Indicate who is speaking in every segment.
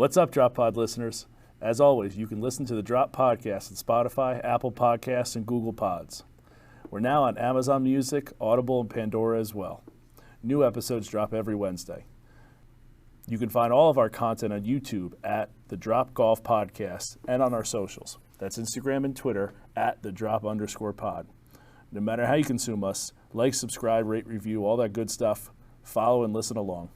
Speaker 1: What's up, Drop Pod listeners? As always, you can listen to the Drop Podcast on Spotify, Apple Podcasts, and Google Pods. We're now on Amazon Music, Audible, and Pandora as well. New episodes drop every Wednesday. You can find all of our content on YouTube at the Drop Golf Podcast and on our socials. That's Instagram and Twitter at the Drop_pod. No matter how you consume us, like, subscribe, rate, review, all that good stuff. Follow and listen along.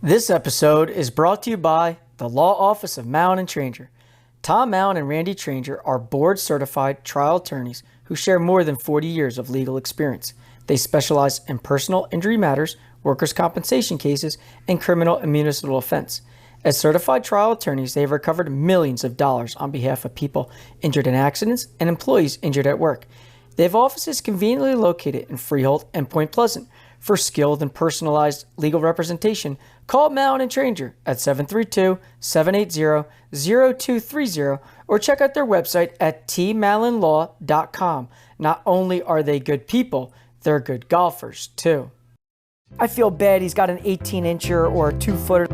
Speaker 2: This episode is brought to you by the Law Office of Mallon and Tranger. Tom Mallon and Randy Tranger are board-certified trial attorneys who share more than 40 years of legal experience. They specialize in personal injury matters, workers' compensation cases, and criminal and municipal offense. As certified trial attorneys, they have recovered millions of dollars on behalf of people injured in accidents and employees injured at work. They have offices conveniently located in Freehold and Point Pleasant. For skilled and personalized legal representation, call Mallon and Tranger at 732-780-0230 or check out their website at tmallonlaw.com. Not only are they good people, they're good golfers too. I feel bad he's got an 18-incher or a 2-footer.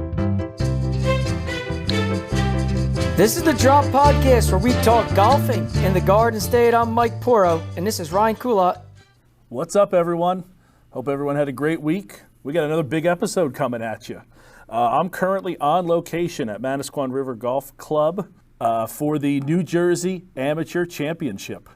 Speaker 2: This is the Drop Podcast where we talk golfing in the Garden State. I'm Mike Poro, and this is Ryan Kulat.
Speaker 1: What's up, everyone? Hope everyone had a great week. We got another big episode coming at you. I'm currently on location at Manasquan River Golf Club for the New Jersey Amateur Championship.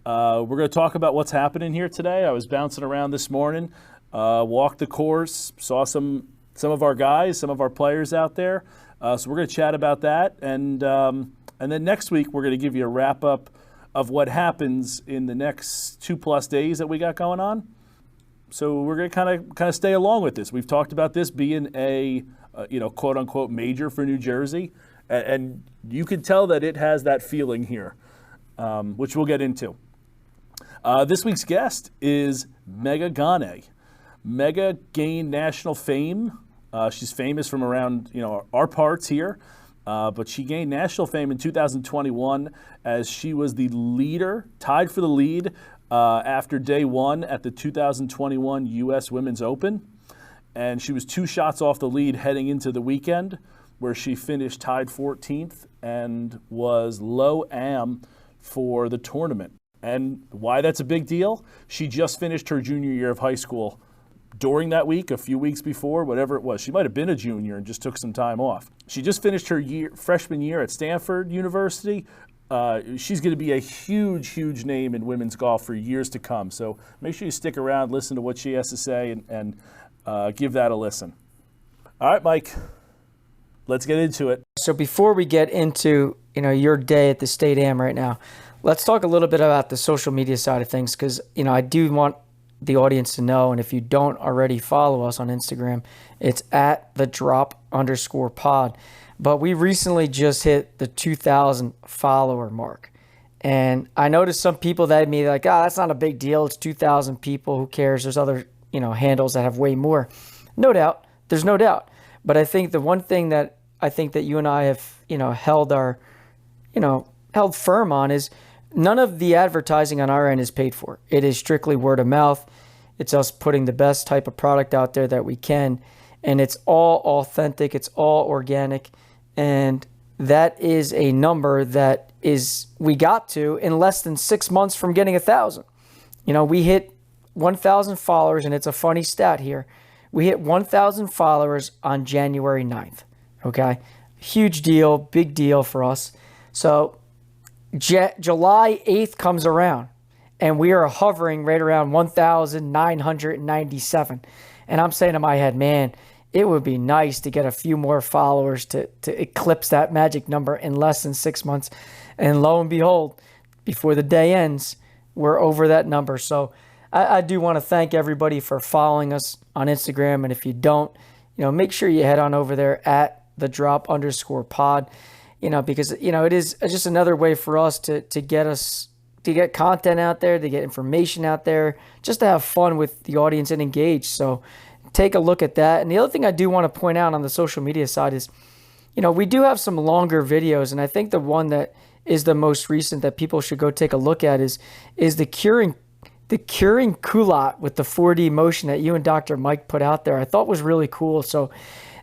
Speaker 1: We're going to talk about what's happening here today. I was bouncing around this morning, walked the course, saw some of our guys, some of our players out there. So we're going to chat about that. And then next week, we're going to give you a wrap-up of what happens in the next 2+ days that we got going on. So we're going to kind of stay along with this. We've talked about this being a quote unquote major for New Jersey, and you can tell that it has that feeling here, which we'll get into. This week's guest is Megha Ganne. Megha gained national fame. She's famous from around our parts here, but she gained national fame in 2021 as she was the leader, tied for the lead. After day one at the 2021 U.S. Women's Open. And she was 2 shots off the lead heading into the weekend, where she finished tied 14th and was low am for the tournament. And why that's a big deal? She just finished her junior year of high school during that week, a few weeks before, whatever it was. She might have been a junior and just took some time off. She just finished her freshman year at Stanford University. She's going to be a huge name in women's golf for years to come. So make sure you stick around, listen to what she has to say, and give that a listen. All right, Mike, let's get into it.
Speaker 2: So before we get into your day at the State Am right now, let's talk a little bit about the social media side of things, because I do want the audience to know, and if you don't already follow us on Instagram, it's at the Drop_pod. But we recently just hit the 2,000 follower mark. And I noticed some people that may be like, that's not a big deal. It's 2,000 people. Who cares? There's other, handles that have way more. No doubt. There's no doubt. But I think the one thing that I think that you and I have, held firm on is none of the advertising on our end is paid for. It is strictly word of mouth. It's us putting the best type of product out there that we can. And it's all authentic. It's all organic. And that is a number that we got to in less than 6 months from getting 1,000. We hit 1,000 followers, and it's a funny stat here. We hit 1,000 followers on January 9th, okay? Huge deal, big deal for us. So July 8th comes around, and we are hovering right around 1,997. And I'm saying in my head, man, it would be nice to get a few more followers to eclipse that magic number in less than 6 months. And lo and behold, before the day ends, we're over that number. So I do want to thank everybody for following us on Instagram. And if you don't, make sure you head on over there at the Drop_pod, because, it is just another way for us to get content out there, to get information out there, just to have fun with the audience and engage. So take a look at that. And the other thing I do want to point out on the social media side is, we do have some longer videos. And I think the one that is the most recent that people should go take a look at is the curing culotte with the 4D motion that you and Dr. Mike put out there. I thought was really cool. So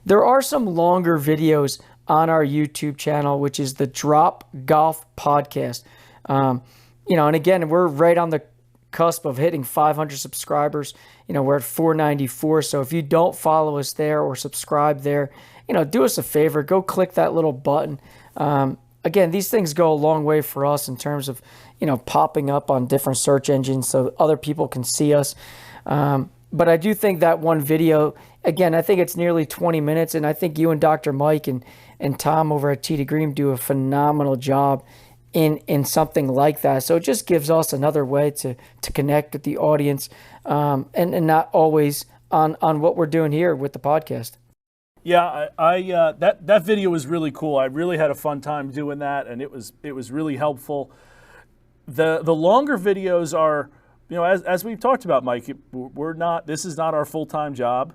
Speaker 2: There are some longer videos on our YouTube channel, which is the Drop Golf Podcast. And again, we're right on the cusp of hitting 500 subscribers. We're at 494. So if you don't follow us there or subscribe there, do us a favor, go click that little button. Again, these things go a long way for us in terms of, popping up on different search engines so other people can see us. But I do think that one video, again, I think it's nearly 20 minutes, and I think you and Dr. Mike and Tom over at Tee to Green do a phenomenal job in something like that. So it just gives us another way to connect with the audience, and not always on what we're doing here with the podcast.
Speaker 1: Yeah, I that video was really cool. I really had a fun time doing that, and it was really helpful. The longer videos are, as we've talked about, Mike, this is not our full-time job.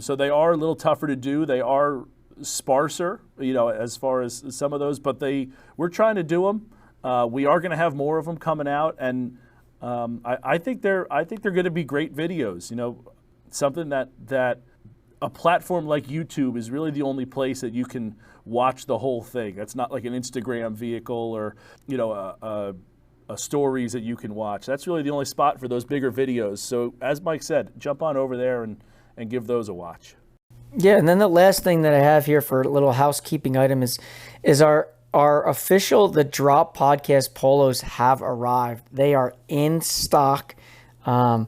Speaker 1: So they are a little tougher to do. They are sparser, as far as some of those, but we're trying to do them. We are going to have more of them coming out, and I think they're going to be great videos. Something that a platform like YouTube is really the only place that you can watch the whole thing. That's not like an Instagram vehicle or a stories that you can watch. That's really the only spot for those bigger videos. So as Mike said, jump on over there and give those a watch.
Speaker 2: Yeah, and then the last thing that I have here for a little housekeeping item is our official The Drop Podcast polos have arrived. They are in stock. I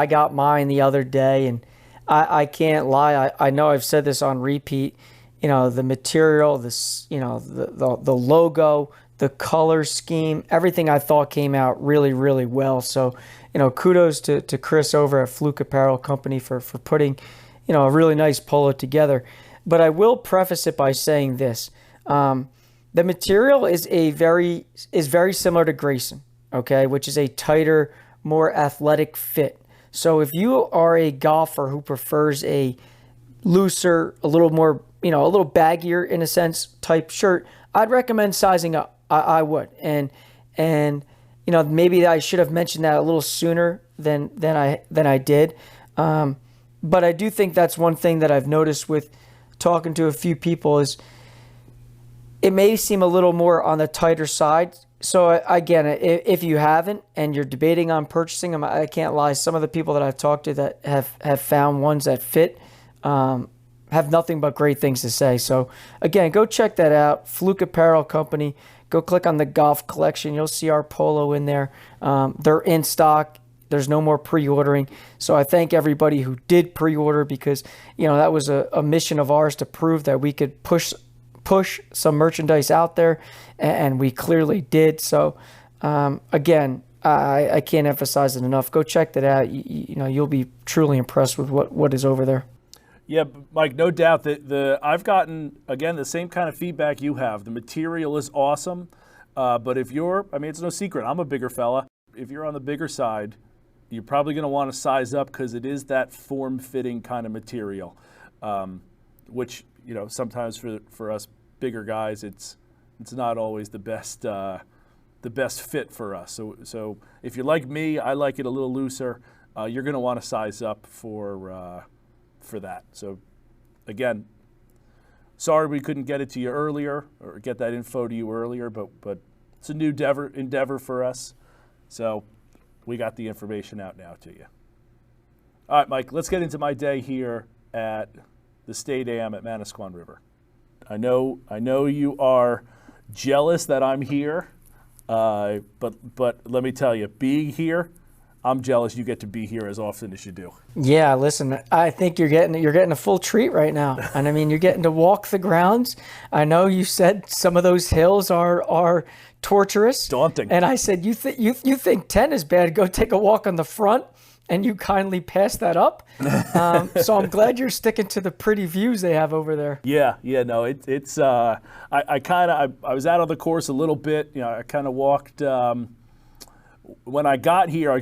Speaker 2: got mine the other day, and I can't lie. I know I've said this on repeat. The material, the logo, the color scheme, everything I thought came out really, really well. So, kudos to Chris over at Fluke Apparel Company for putting, a really nice polo together. But I will preface it by saying this. The material is very similar to Grayson, okay, which is a tighter, more athletic fit. So if you are a golfer who prefers a looser, a little more, a little baggier in a sense type shirt, I'd recommend sizing up. I would. And maybe I should have mentioned that a little sooner than I did. But I do think that's one thing that I've noticed with talking to a few people is it may seem a little more on the tighter side. So again, if you haven't and you're debating on purchasing them, I can't lie. Some of the people that I've talked to that have found ones that fit have nothing but great things to say. So again, go check that out. Fluke Apparel Company. Go click on the golf collection. You'll see our polo in there. They're in stock. There's no more pre-ordering. So I thank everybody who did pre-order because, that was a mission of ours to prove that we could push some merchandise out there, and we clearly did. So again, I can't emphasize it enough. Go check that out. You'll be truly impressed with what is over there.
Speaker 1: Yeah, Mike, no doubt that I've gotten, again, the same kind of feedback you have. The material is awesome, but it's no secret, I'm a bigger fella. If you're on the bigger side, you're probably going to want to size up because it is that form-fitting kind of material, which, sometimes for us bigger guys, it's not always the best fit for us. So if you're like me, I like it a little looser. You're going to want to size up for that. So again, sorry we couldn't get it to you earlier or get that info to you earlier, but it's a new endeavor for us. So we got the information out now to you. All right, Mike, let's get into my day here at the State Am at Manasquan River. I know you are jealous that I'm here, but let me tell you, being here, I'm jealous you get to be here as often as you do.
Speaker 2: Yeah, listen, I think you're getting a full treat right now. And I mean, you're getting to walk the grounds. I know you said some of those hills are torturous.
Speaker 1: Daunting.
Speaker 2: And I said, you think 10 is bad, go take a walk on the front. And you kindly passed that up. So I'm glad you're sticking to the pretty views they have over there.
Speaker 1: Yeah, no, it's I was out on the course a little bit. I kind of walked. When I got here,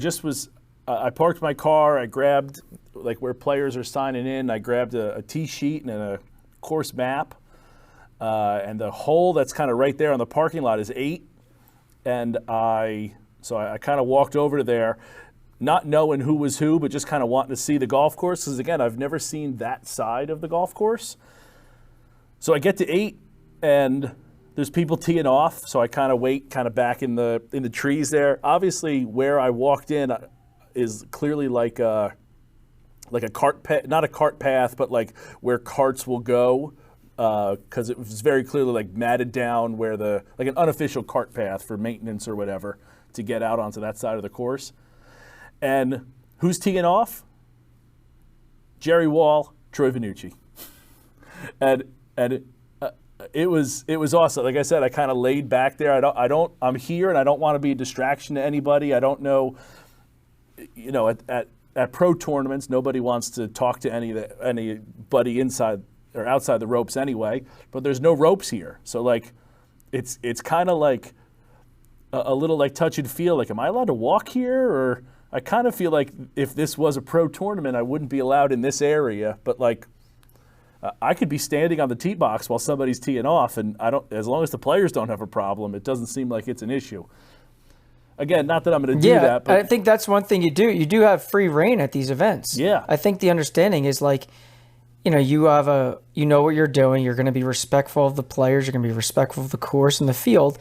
Speaker 1: I parked my car. I grabbed like where players are signing in. I grabbed a tee sheet and a course map, and the hole that's kind of right there on the parking lot is 8. And so I kind of walked over to there. not knowing who was who, but just kind of wanting to see the golf course. Because again, I've never seen that side of the golf course. So I get to 8, and there's people teeing off. So I kind of wait, kind of back in the trees there. Obviously, where I walked in is clearly like a cart path, not a cart path, but like where carts will go. Because it was very clearly like matted down where like an unofficial cart path for maintenance or whatever to get out onto that side of the course. And who's teeing off? Jerry Wall, Troy Vannucci. and it was awesome. Like I said, I kind of laid back there. I'm here and I don't want to be a distraction to anybody. I don't know, at pro tournaments, nobody wants to talk to anybody inside or outside the ropes anyway, but there's no ropes here. So like, it's kind of like a little like touch and feel. Like, am I allowed to walk here? Or I kind of feel like if this was a pro tournament, I wouldn't be allowed in this area. But like, I could be standing on the tee box while somebody's teeing off, and as long as the players don't have a problem, it doesn't seem like it's an issue. Again, not that I'm going to do that. But
Speaker 2: I think that's one thing you do. You do have free reign at these events.
Speaker 1: Yeah.
Speaker 2: I think the understanding is like, you know what you're doing. You're going to be respectful of the players. You're going to be respectful of the course and the field.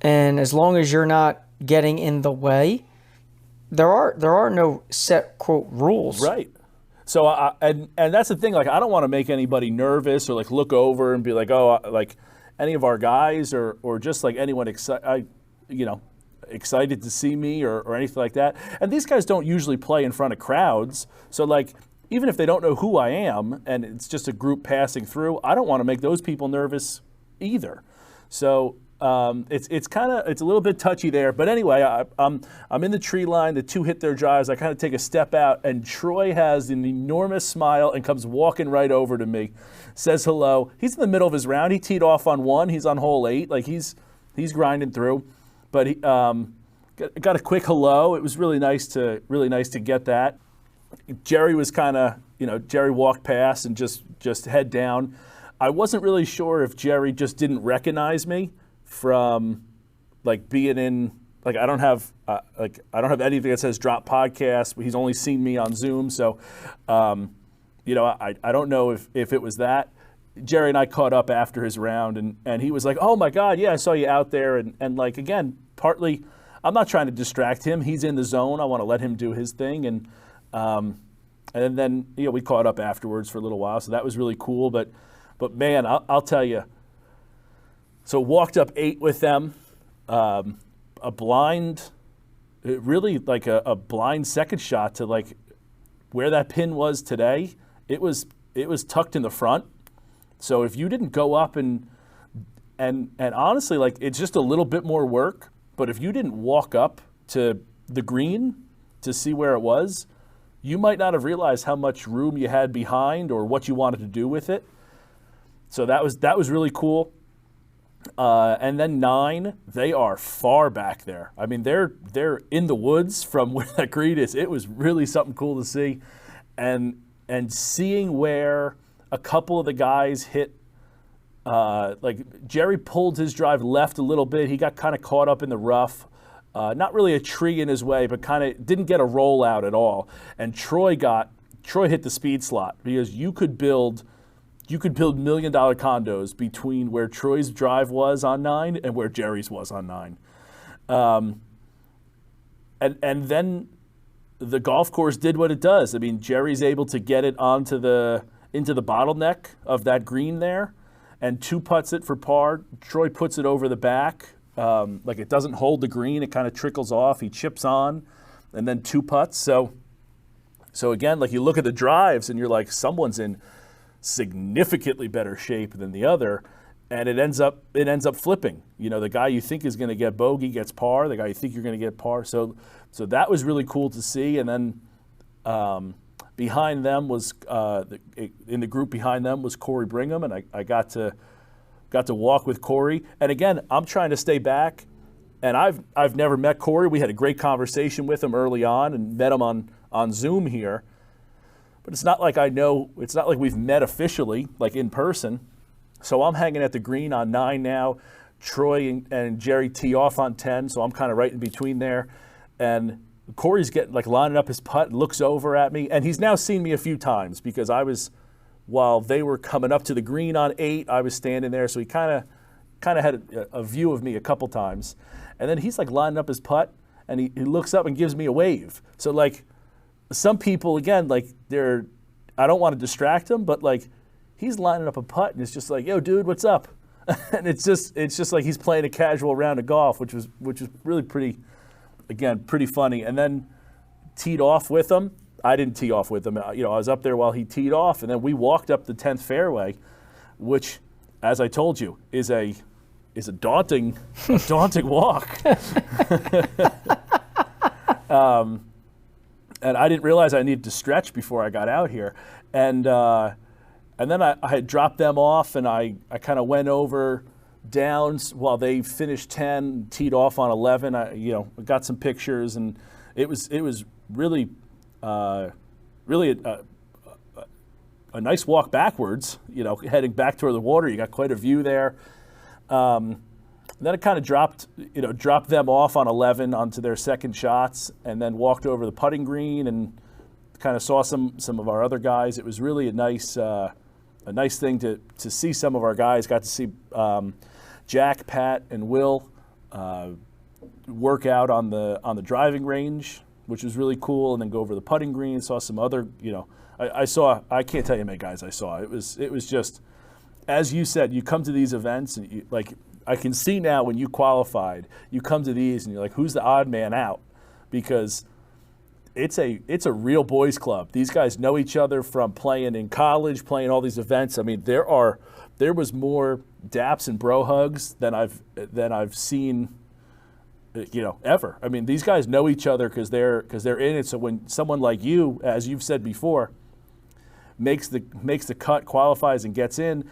Speaker 2: And as long as you're not getting in the way, there are no set, quote, rules.
Speaker 1: Right. So, and that's the thing. Like, I don't want to make anybody nervous or like look over and be like, oh, like any of our guys or just like anyone excited to see me or anything like that. And these guys don't usually play in front of crowds. So like, even if they don't know who I am and it's just a group passing through, I don't want to make those people nervous either. So it's a little bit touchy there. But anyway, I'm in the tree line. The 2 hit their drives. I kind of take a step out, and Troy has an enormous smile and comes walking right over to me, says hello. He's in the middle of his round. He teed off on 1. He's on hole 8. Like he's grinding through. But he got a quick hello. It was really nice to get that. Jerry was kind of, Jerry walked past and just head down. I wasn't really sure if Jerry just didn't recognize me from like being in, like I don't have anything that says drop podcast. He's only seen me on Zoom. So, I don't know if it was that. Jerry and I caught up after his round and he was like, oh my God, yeah, I saw you out there. And like, again, partly I'm not trying to distract him. He's in the zone. I want to let him do his thing. And then we caught up afterwards for a little while, so that was really cool. But man, I'll tell you. So walked up 8 with them, a blind, really like a blind second shot to like where that pin was today. It was tucked in the front. So if you didn't go up and honestly, like it's just a little bit more work. But if you didn't walk up to the green to see where it was, you might not have realized how much room you had behind or what you wanted to do with it. So that was really cool. And then 9, they are far back there. I mean, they're in the woods from where that green is. It was really something cool to see, and seeing where a couple of the guys hit. Like Jerry pulled his drive left a little bit. He got kind of caught up in the rough. Not really a tree in his way, but kind of didn't get a roll out at all. And Troy hit the speed slot because you could build $1 million condos between where Troy's drive was on 9 and where Jerry's was on 9. And then the golf course did what it does. I mean, Jerry's able to get it into the bottleneck of that green there, and 2 putts it for par. Troy puts it over the back. Like it doesn't hold the green. It kind of trickles off. He chips on, and then 2 putts. So again, like you look at the drives and you're like, someone's in significantly better shape than the other, and it ends up flipping. The guy you think is going to get bogey gets par. The guy you think you're going to get par. So that was really cool to see. And then behind them was in the group behind them was Corey Brigham, and I got to walk with Corey. And again, I'm trying to stay back, and I've never met Corey. We had a great conversation with him early on and met him on Zoom here. But it's not like we've met officially, like in person. So I'm hanging at the green on 9 now. Troy and Jerry tee off on 10, so I'm kind of right in between there. And Corey's getting like lining up his putt, looks over at me, and he's now seen me a few times because while they were coming up to the green on 8, I was standing there, so he kind of had a view of me a couple times, and then he's like lining up his putt, and he looks up and gives me a wave. So like some people, again, like I don't want to distract them, but like he's lining up a putt and it's just like, yo, dude, what's up? And it's just like he's playing a casual round of golf, which was really pretty funny. And then teed off with him. I didn't tee off with him. I was up there while he teed off, and then we walked up the 10th fairway, which, as I told you, is a daunting walk. And I didn't realize I needed to stretch before I got out here. And then I had dropped them off, and I kind of went over downs while they finished 10, teed off on 11. I got some pictures, and it was really a nice walk backwards. Heading back toward the water, you got quite a view there. Then it kind of dropped them off on 11 onto their second shots, and then walked over the putting green and kind of saw some of our other guys. It was really a nice thing to see some of our guys. Got to see Jack, Pat, and Will work out on the driving range, which was really cool, and then go over the putting green. Saw some other, I can't tell you how many guys I saw. It was just, as you said, you come to these events and I can see now when you qualified, you come to these and you're like, who's the odd man out? Because it's a real boys club. These guys know each other from playing in college, playing all these events. I mean, there was more daps and bro hugs than I've seen, ever. I mean, these guys know each other because they're in it. So when someone like you, as you've said before, makes the cut, qualifies, and gets in,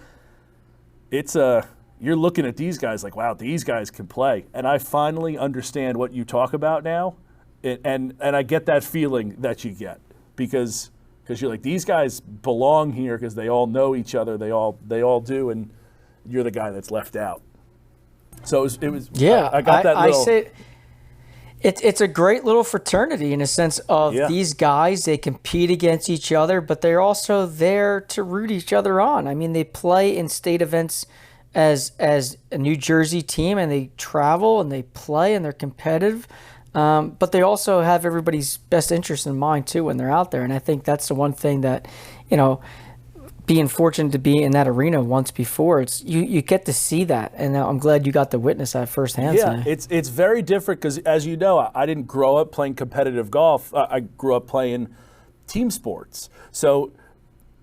Speaker 1: you're looking at these guys like, wow, these guys can play. And I finally understand what you talk about now. And I get that feeling that you get because you're like, these guys belong here because they all know each other. They all do, and you're the guy that's left out. So it was
Speaker 2: yeah.
Speaker 1: I got that.
Speaker 2: I say it's a great little fraternity in a sense of these guys. They compete against each other, but they're also there to root each other on. I mean, they play in state events as a New Jersey team, and they travel and they play and they're competitive. But they also have everybody's best interest in mind too when they're out there. And I think that's the one thing that, being fortunate to be in that arena once before, you get to see that. And I'm glad you got to witness that firsthand.
Speaker 1: Yeah, it's very different because, as you know, I didn't grow up playing competitive golf. I grew up playing team sports. So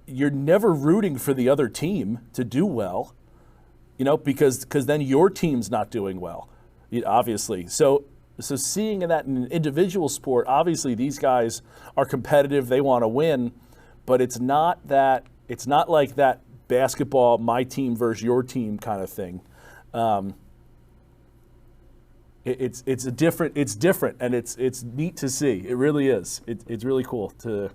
Speaker 1: you're never rooting for the other team to do well, because then your team's not doing well, obviously. So seeing that in an individual sport, obviously these guys are competitive, they want to win, but it's not like that basketball, my team versus your team kind of thing. It's different, and it's neat to see. It really is. It's really cool to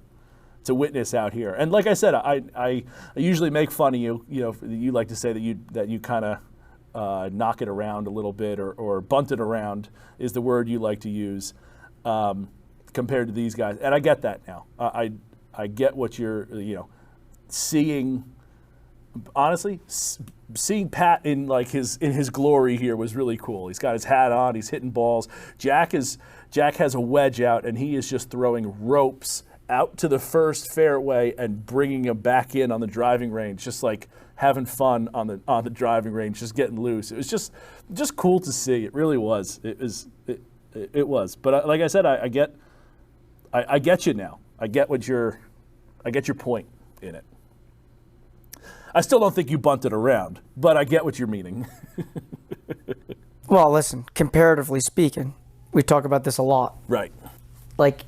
Speaker 1: witness out here. And like I said, I usually make fun of you. You like to say that you kind of knock it around a little bit, or bunt it around is the word you like to use, compared to these guys. And I get that now. I get what you're, seeing. Honestly, seeing Pat in his glory here was really cool. He's got his hat on. He's hitting balls. Jack has a wedge out, and he is just throwing ropes out to the first fairway and bringing them back in on the driving range, just like having fun on the driving range, just getting loose. It was just cool to see. It really was. It was. But like I said, I get you now. I get your point in it. I still don't think you bunted around, but I get what you're meaning.
Speaker 2: Well, listen, comparatively speaking, we talk about this a lot.
Speaker 1: Right.
Speaker 2: Like,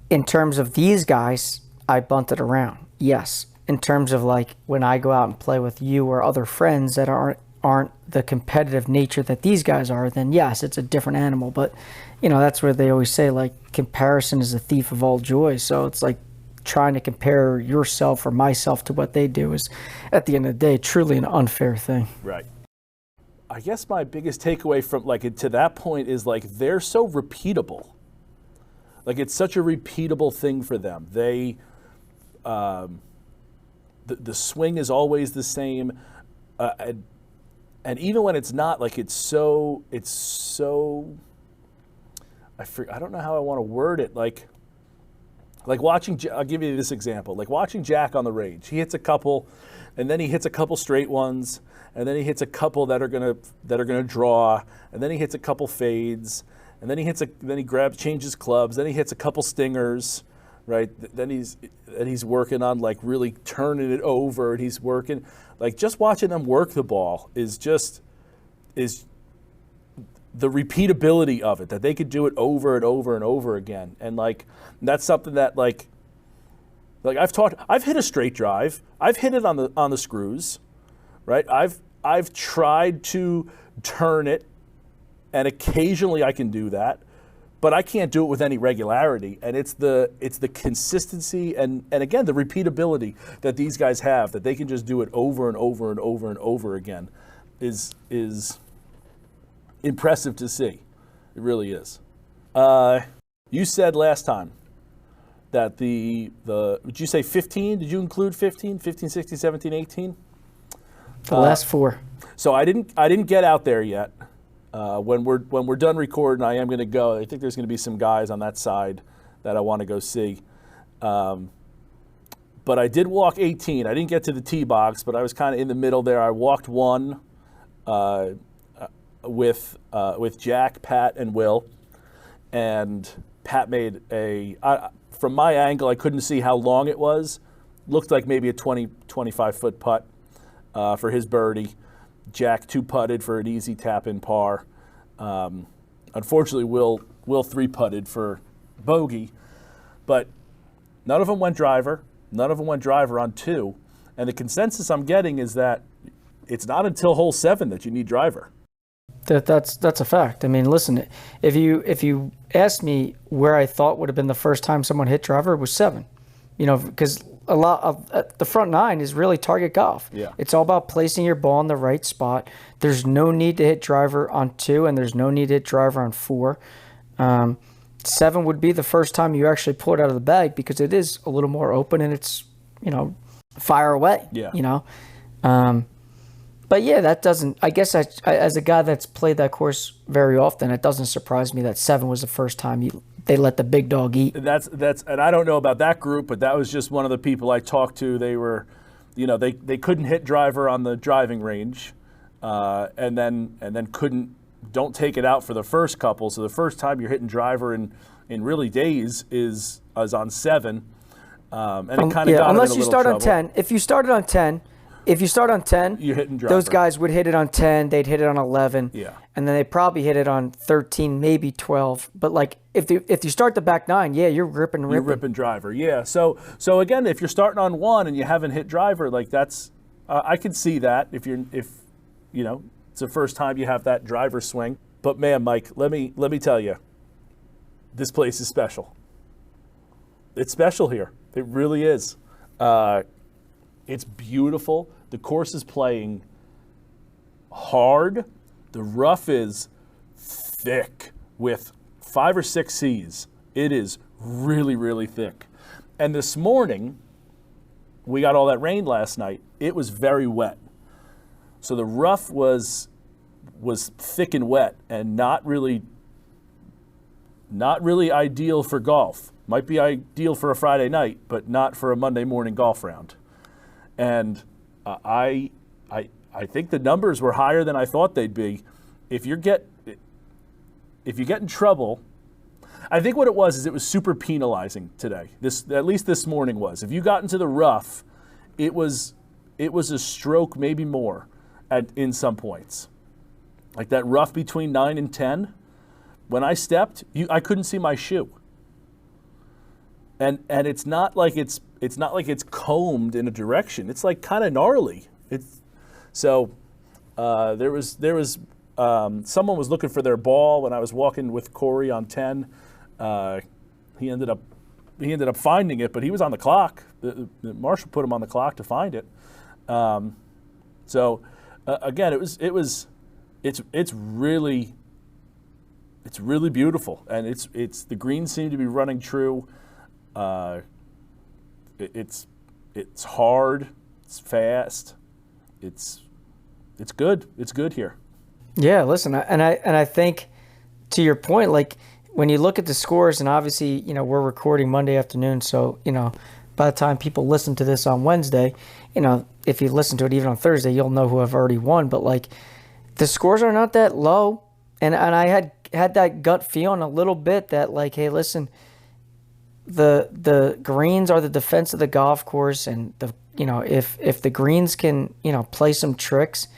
Speaker 2: in terms of these guys, I bunted around. Yes. In terms of when I go out and play with you or other friends that aren't the competitive nature that these guys are, then yes, it's a different animal. But, that's where they always say, comparison is the thief of all joy. So it's like trying to compare yourself or myself to what they do is, at the end of the day, truly an unfair thing.
Speaker 1: Right. I guess my biggest takeaway from to that point is they're so repeatable. Like it's such a repeatable thing for them. They, the swing is always the same, and even when it's not, like it's so. I don't know how I want to word it. Like watching. I'll give you this example. Like watching Jack on the range. He hits a couple, and then he hits a couple straight ones, and then he hits a couple that are gonna draw, and then he hits a couple fades. And then he changes clubs. Then he hits a couple stingers, right? Then he's working on like really turning it over, and he's working like just watching them work the ball is the repeatability of it, that they could do it over and over and over again, and like that's something that like I've hit a straight drive, I've hit it on the screws, right? I've tried to turn it. And occasionally I can do that, but I can't do it with any regularity. And it's the consistency and again, the repeatability that these guys have, that they can just do it over and over and over and over again is impressive to see. It really is. You said last time that would you say 15? Did you include 15, 16, 17, 18?
Speaker 2: The last four.
Speaker 1: So I didn't get out there yet. When we're done recording, I am going to go. I think there's going to be some guys on that side that I want to go see. But I did walk 18. I didn't get to the tee box, but I was kind of in the middle there. I walked one with Jack, Pat, and Will. And Pat made from my angle, I couldn't see how long it was. Looked like maybe a 25-foot putt for his birdie. Jack two-putted for an easy tap-in par. Unfortunately, Will three-putted for bogey. But none of them went driver. None of them went driver on two. And the consensus I'm getting is that it's not until hole 7 that you need driver.
Speaker 2: That's a fact. I mean, listen, if you asked me where I thought would have been the first time someone hit driver, it was 7. You know, because a lot of the front 9 is really target golf.
Speaker 1: Yeah.
Speaker 2: It's all about placing your ball in the right spot. There's no need to hit driver on 2, and there's no need to hit driver on 4. 7 would be the first time you actually pull it out of the bag because it is a little more open and it's, fire away.
Speaker 1: Yeah.
Speaker 2: But yeah, that doesn't. I guess as a guy that's played that course very often, it doesn't surprise me that 7 was the first time they let the big dog eat.
Speaker 1: That's and I don't know about that group, but that was just one of the people I talked to. They were, they couldn't hit driver on the driving range, and then don't take it out for the first couple. So the first time you're hitting driver in really days is on 7, and it kind of got
Speaker 2: unless
Speaker 1: in a
Speaker 2: you
Speaker 1: little
Speaker 2: start
Speaker 1: trouble.
Speaker 2: on 10. If you start on 10,
Speaker 1: you're hitting driver.
Speaker 2: Those guys would hit it on 10. They'd hit it on 11.
Speaker 1: Yeah.
Speaker 2: And then they probably hit it on 13, maybe 12. But like if you start the back 9, yeah, you're ripping.
Speaker 1: You're ripping driver, yeah. So again, if you're starting on 1 and you haven't hit driver, like that's I can see that if it's the first time you have that driver swing. But man, Mike, let me tell you, this place is special. It's special here. It really is. It's beautiful. The course is playing hard. The rough is thick with 5 or 6 C's. It is really, really thick. And this morning, we got all that rain last night. It was very wet. So the rough was thick and wet and not really ideal for golf. Might be ideal for a Friday night, but not for a Monday morning golf round. And I think the numbers were higher than I thought they'd be. If you get in trouble, I think what it was super penalizing today. At least this morning was. If you got into the rough, it was a stroke, maybe more, in some points. Like that rough between 9 and 10. When I stepped, I couldn't see my shoe. And it's not like it's combed in a direction. It's like kind of gnarly. There was someone was looking for their ball when I was walking with Corey on 10. He ended up finding it, but he was on the clock. The marshal put him on the clock to find it. Again, it's really it's really beautiful, and it's the greens seem to be running true. It's hard, it's fast, it's good. It's good here.
Speaker 2: Yeah, listen, I think to your point, like when you look at the scores, and obviously, we're recording Monday afternoon, so by the time people listen to this on Wednesday, if you listen to it even on Thursday, you'll know who have already won. But like, the scores are not that low, and I had that gut feeling a little bit that like, hey, listen, the greens are the defense of the golf course, and if the greens can play some tricks,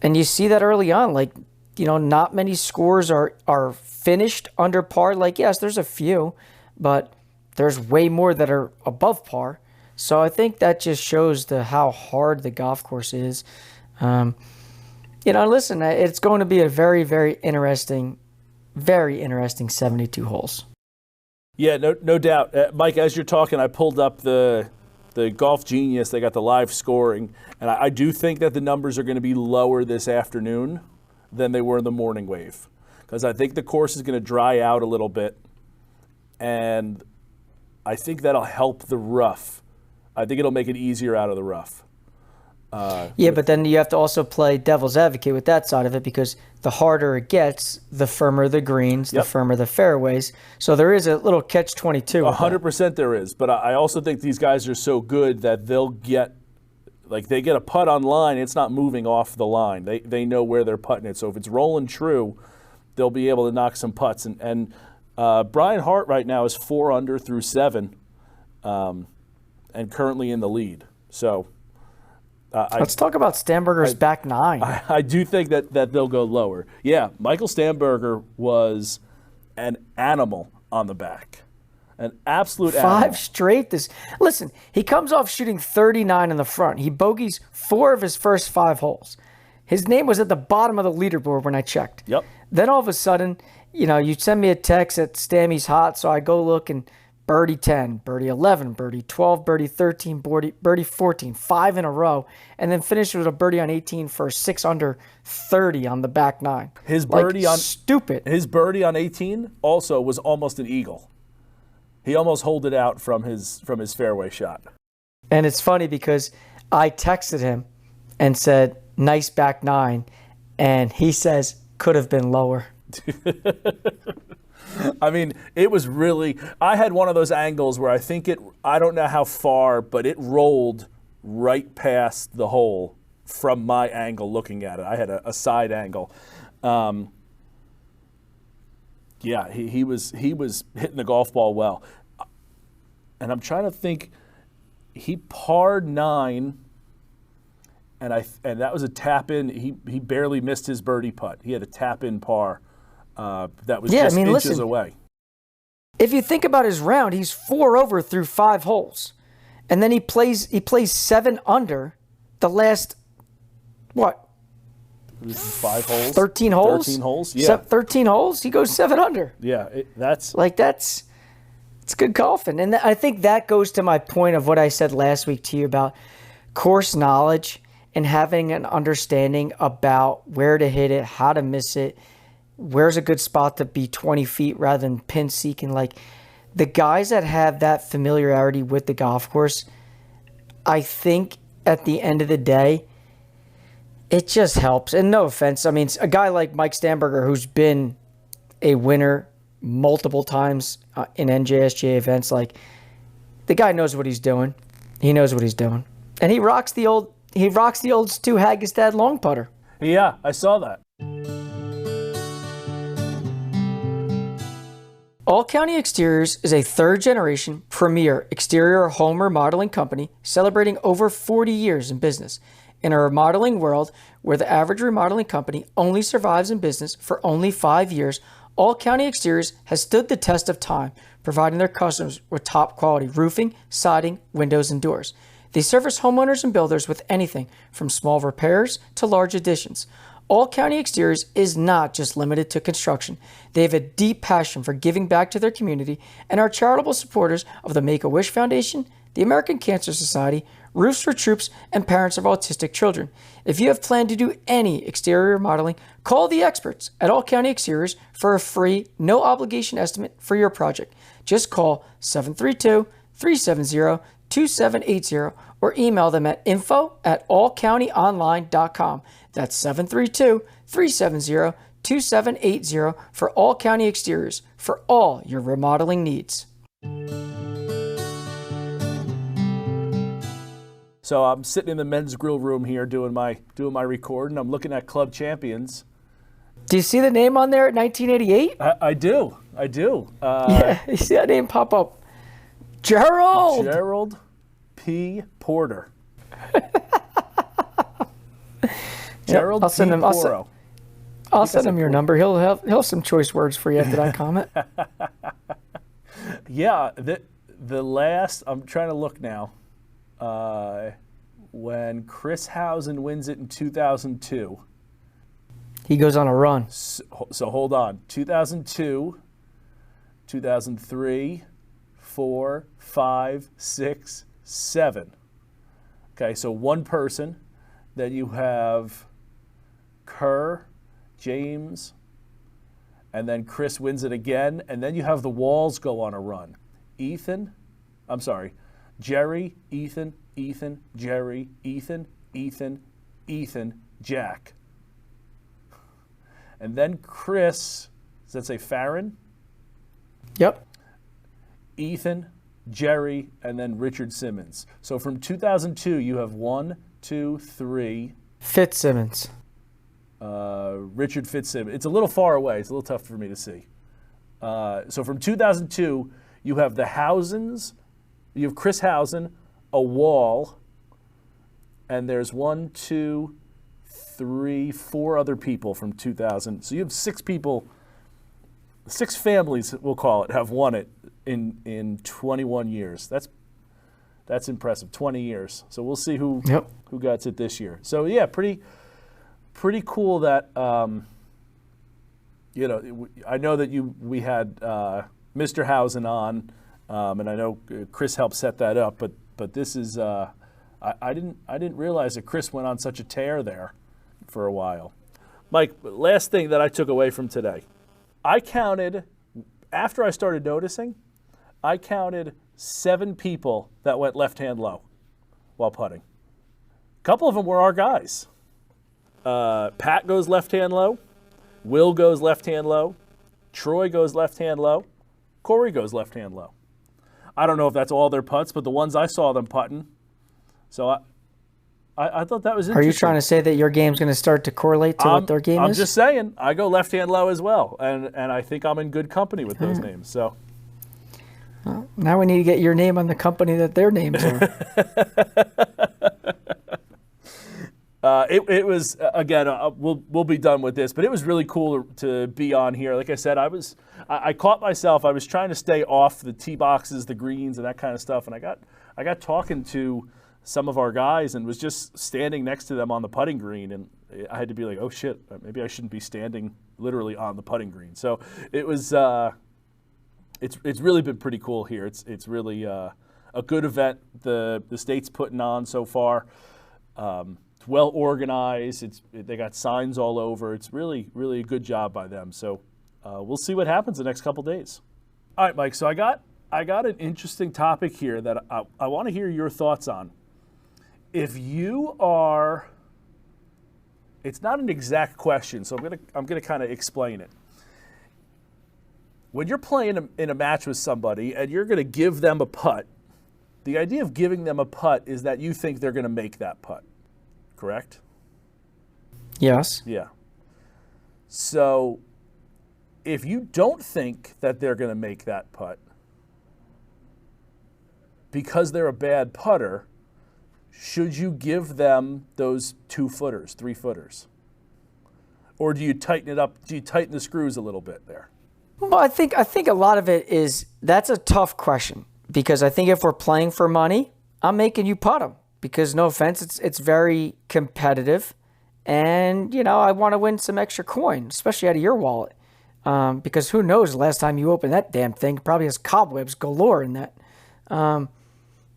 Speaker 2: and you see that early on, like not many scores are finished under par. Like, yes, there's a few, but there's way more that are above par. So I think that just shows how hard the golf course is. Listen, it's going to be a very, very interesting 72 holes.
Speaker 1: Yeah, no doubt. Mike, as you're talking, I pulled up the Golf Genius. They got the live scoring, and I do think that the numbers are going to be lower this afternoon than they were in the morning wave, because I think the course is going to dry out a little bit, and I think that'll help the rough. I think it'll make it easier out of the rough.
Speaker 2: But then you have to also play devil's advocate with that side of it, because the harder it gets, the firmer the greens, the firmer the fairways. So there is a little catch-22.
Speaker 1: 100% there is. But I also think these guys are so good that they'll get, like, they get a putt on line, it's not moving off the line. They know where they're putting it. So if it's rolling true, they'll be able to knock some putts. And Brian Hart right now is 4 under through 7, and currently in the lead. So
Speaker 2: let's talk about Stamberger's back 9.
Speaker 1: I do think that they'll go lower. Yeah, Michael Stamberger was an animal on the back. An absolute animal.
Speaker 2: 5 straight. Listen, he comes off shooting 39 in the front. He bogeys 4 of his first 5 holes. His name was at the bottom of the leaderboard when I checked.
Speaker 1: Yep.
Speaker 2: Then all of a sudden, you send me a text that Stammy's hot, so I go look and birdie 10, birdie 11, birdie 12, birdie 13, birdie 14, 5 in a row, and then finished with a birdie on 18 for 6 under 30 on the back 9.
Speaker 1: His birdie
Speaker 2: stupid.
Speaker 1: His birdie on 18 also was almost an eagle. He almost holed it out from his fairway shot.
Speaker 2: And it's funny because I texted him and said, "Nice back 9," and he says, "Could have been lower."
Speaker 1: I mean, it was really, I had one of those angles where I don't know how far, but it rolled right past the hole from my angle looking at it. I had a side angle. He was hitting the golf ball well. And I'm trying to think, he parred 9, and that was a tap in. He barely missed his birdie putt. He had a tap in par. That was just inches away.
Speaker 2: If you think about his round, he's 4 over through 5 holes, and then he plays 7 under the last
Speaker 1: 5 holes,
Speaker 2: 13 holes,
Speaker 1: 13 holes, yeah,
Speaker 2: 13 holes. He goes 7 under.
Speaker 1: Yeah, it's
Speaker 2: good golfing, and I think that goes to my point of what I said last week to you about course knowledge and having an understanding about where to hit it, how to miss it. Where's a good spot to be 20 feet rather than pin seeking? Like, the guys that have that familiarity with the golf course, I think at the end of the day, it just helps. And no offense, I mean, a guy like Mike Stamberger, who's been a winner multiple times in NJSGA events, like, the guy knows what he's doing. He knows what he's doing. And he rocks the old Stu Hagestad long putter.
Speaker 1: Yeah, I saw that.
Speaker 2: All County Exteriors is a third-generation premier exterior home remodeling company celebrating over 40 years in business. In a remodeling world where the average remodeling company only survives in business for only 5 years, All County Exteriors has stood the test of time, providing their customers with top-quality roofing, siding, windows, and doors. They service homeowners and builders with anything from small repairs to large additions. All County Exteriors is not just limited to construction. They have a deep passion for giving back to their community and are charitable supporters of the Make-A-Wish Foundation, the American Cancer Society, roofs for troops, and parents of autistic children. If you have planned to do any exterior remodeling, call the experts at All County Exteriors for a free, no-obligation estimate for your project. Just call 732-370-2780 or email them at info@allcountyonline.com. That's 732-370-2780 for All County Exteriors for all your remodeling needs.
Speaker 1: So I'm sitting in the men's grill room here doing my recording. I'm looking at club champions.
Speaker 2: Do you see the name on there at 1988?
Speaker 1: I do.
Speaker 2: Yeah, you see that name pop up. Gerald
Speaker 1: P. Porter.
Speaker 2: Gerald I'll send
Speaker 1: P.
Speaker 2: him,
Speaker 1: Porter.
Speaker 2: I'll send him your number. He'll have some choice words for you after that comment.
Speaker 1: Yeah, the last, I'm trying to look now. When Chris Housen wins it in 2002.
Speaker 2: He goes on a run.
Speaker 1: So hold on. 2002, 2003, 4, 5, 6, 7. Okay, so one person. Then you have Kerr, James, and then Chris wins it again. And then you have the Walls go on a run. Jerry, Ethan, Jerry, Ethan, Jack. And then Chris, does that say Farron?
Speaker 2: Yep.
Speaker 1: Ethan, Jerry, and then Richard Simmons. So from 2002, you have 1, 2, 3.
Speaker 2: Fitzsimmons.
Speaker 1: Richard Fitzsimmons. It's a little far away. It's a little tough for me to see. So from 2002, you have the Housens. You have Chris Housen, a Wall, and there's 1, 2, 3, 4 other people from 2000. So you have 6 people, 6 families, we'll call it, have won it in 21 years. That's impressive. 20 years. So we'll see who gets it this year. So yeah, pretty cool that I know that we had Mr. Housen on. And I know Chris helped set that up, but this is I didn't realize that Chris went on such a tear there for a while. Mike, last thing that I took away from today, I counted after I started noticing, I counted 7 people that went left hand low while putting. A couple of them were our guys. Pat goes left hand low, Will goes left hand low, Troy goes left hand low, Corey goes left hand low. I don't know if that's all their putts, but the ones I saw them putting. So I thought that was interesting.
Speaker 2: Are you trying to say that your game's going to start to correlate to what their game is?
Speaker 1: I'm just saying. I go left-hand low as well, and I think I'm in good company with those names. So
Speaker 2: well, now we need to get your name on the company that their names are.
Speaker 1: It was, again, we'll be done with this, but it was really cool to be on here. Like I said, I caught myself. I was trying to stay off the tee boxes, the greens, and that kind of stuff, and I got talking to some of our guys and was just standing next to them on the putting green, and I had to be like, oh shit, maybe I shouldn't be standing literally on the putting green. So it was, it's really been pretty cool here. It's really a good event the state's putting on so far. It's well organized. They got signs all over. It's really, really a good job by them. So we'll see what happens the next couple days. All right, Mike. So I got an interesting topic here that I want to hear your thoughts on. If you are, it's not an exact question, so I'm gonna kind of explain it. When you're playing in a match with somebody and you're gonna give them a putt, the idea of giving them a putt is that you think they're gonna make that putt, correct?
Speaker 2: Yes.
Speaker 1: Yeah. So if you don't think that they're gonna make that putt because they're a bad putter, should you give them those 2-footers, 3-footers? Or do you tighten it up? Do you tighten the screws a little bit there?
Speaker 2: Well, I think a lot of it is, that's a tough question, because I think if we're playing for money, I'm making you putt them, because no offense, it's very competitive, and I want to win some extra coin, especially out of your wallet, because who knows the last time you opened that damn thing, it probably has cobwebs galore in that.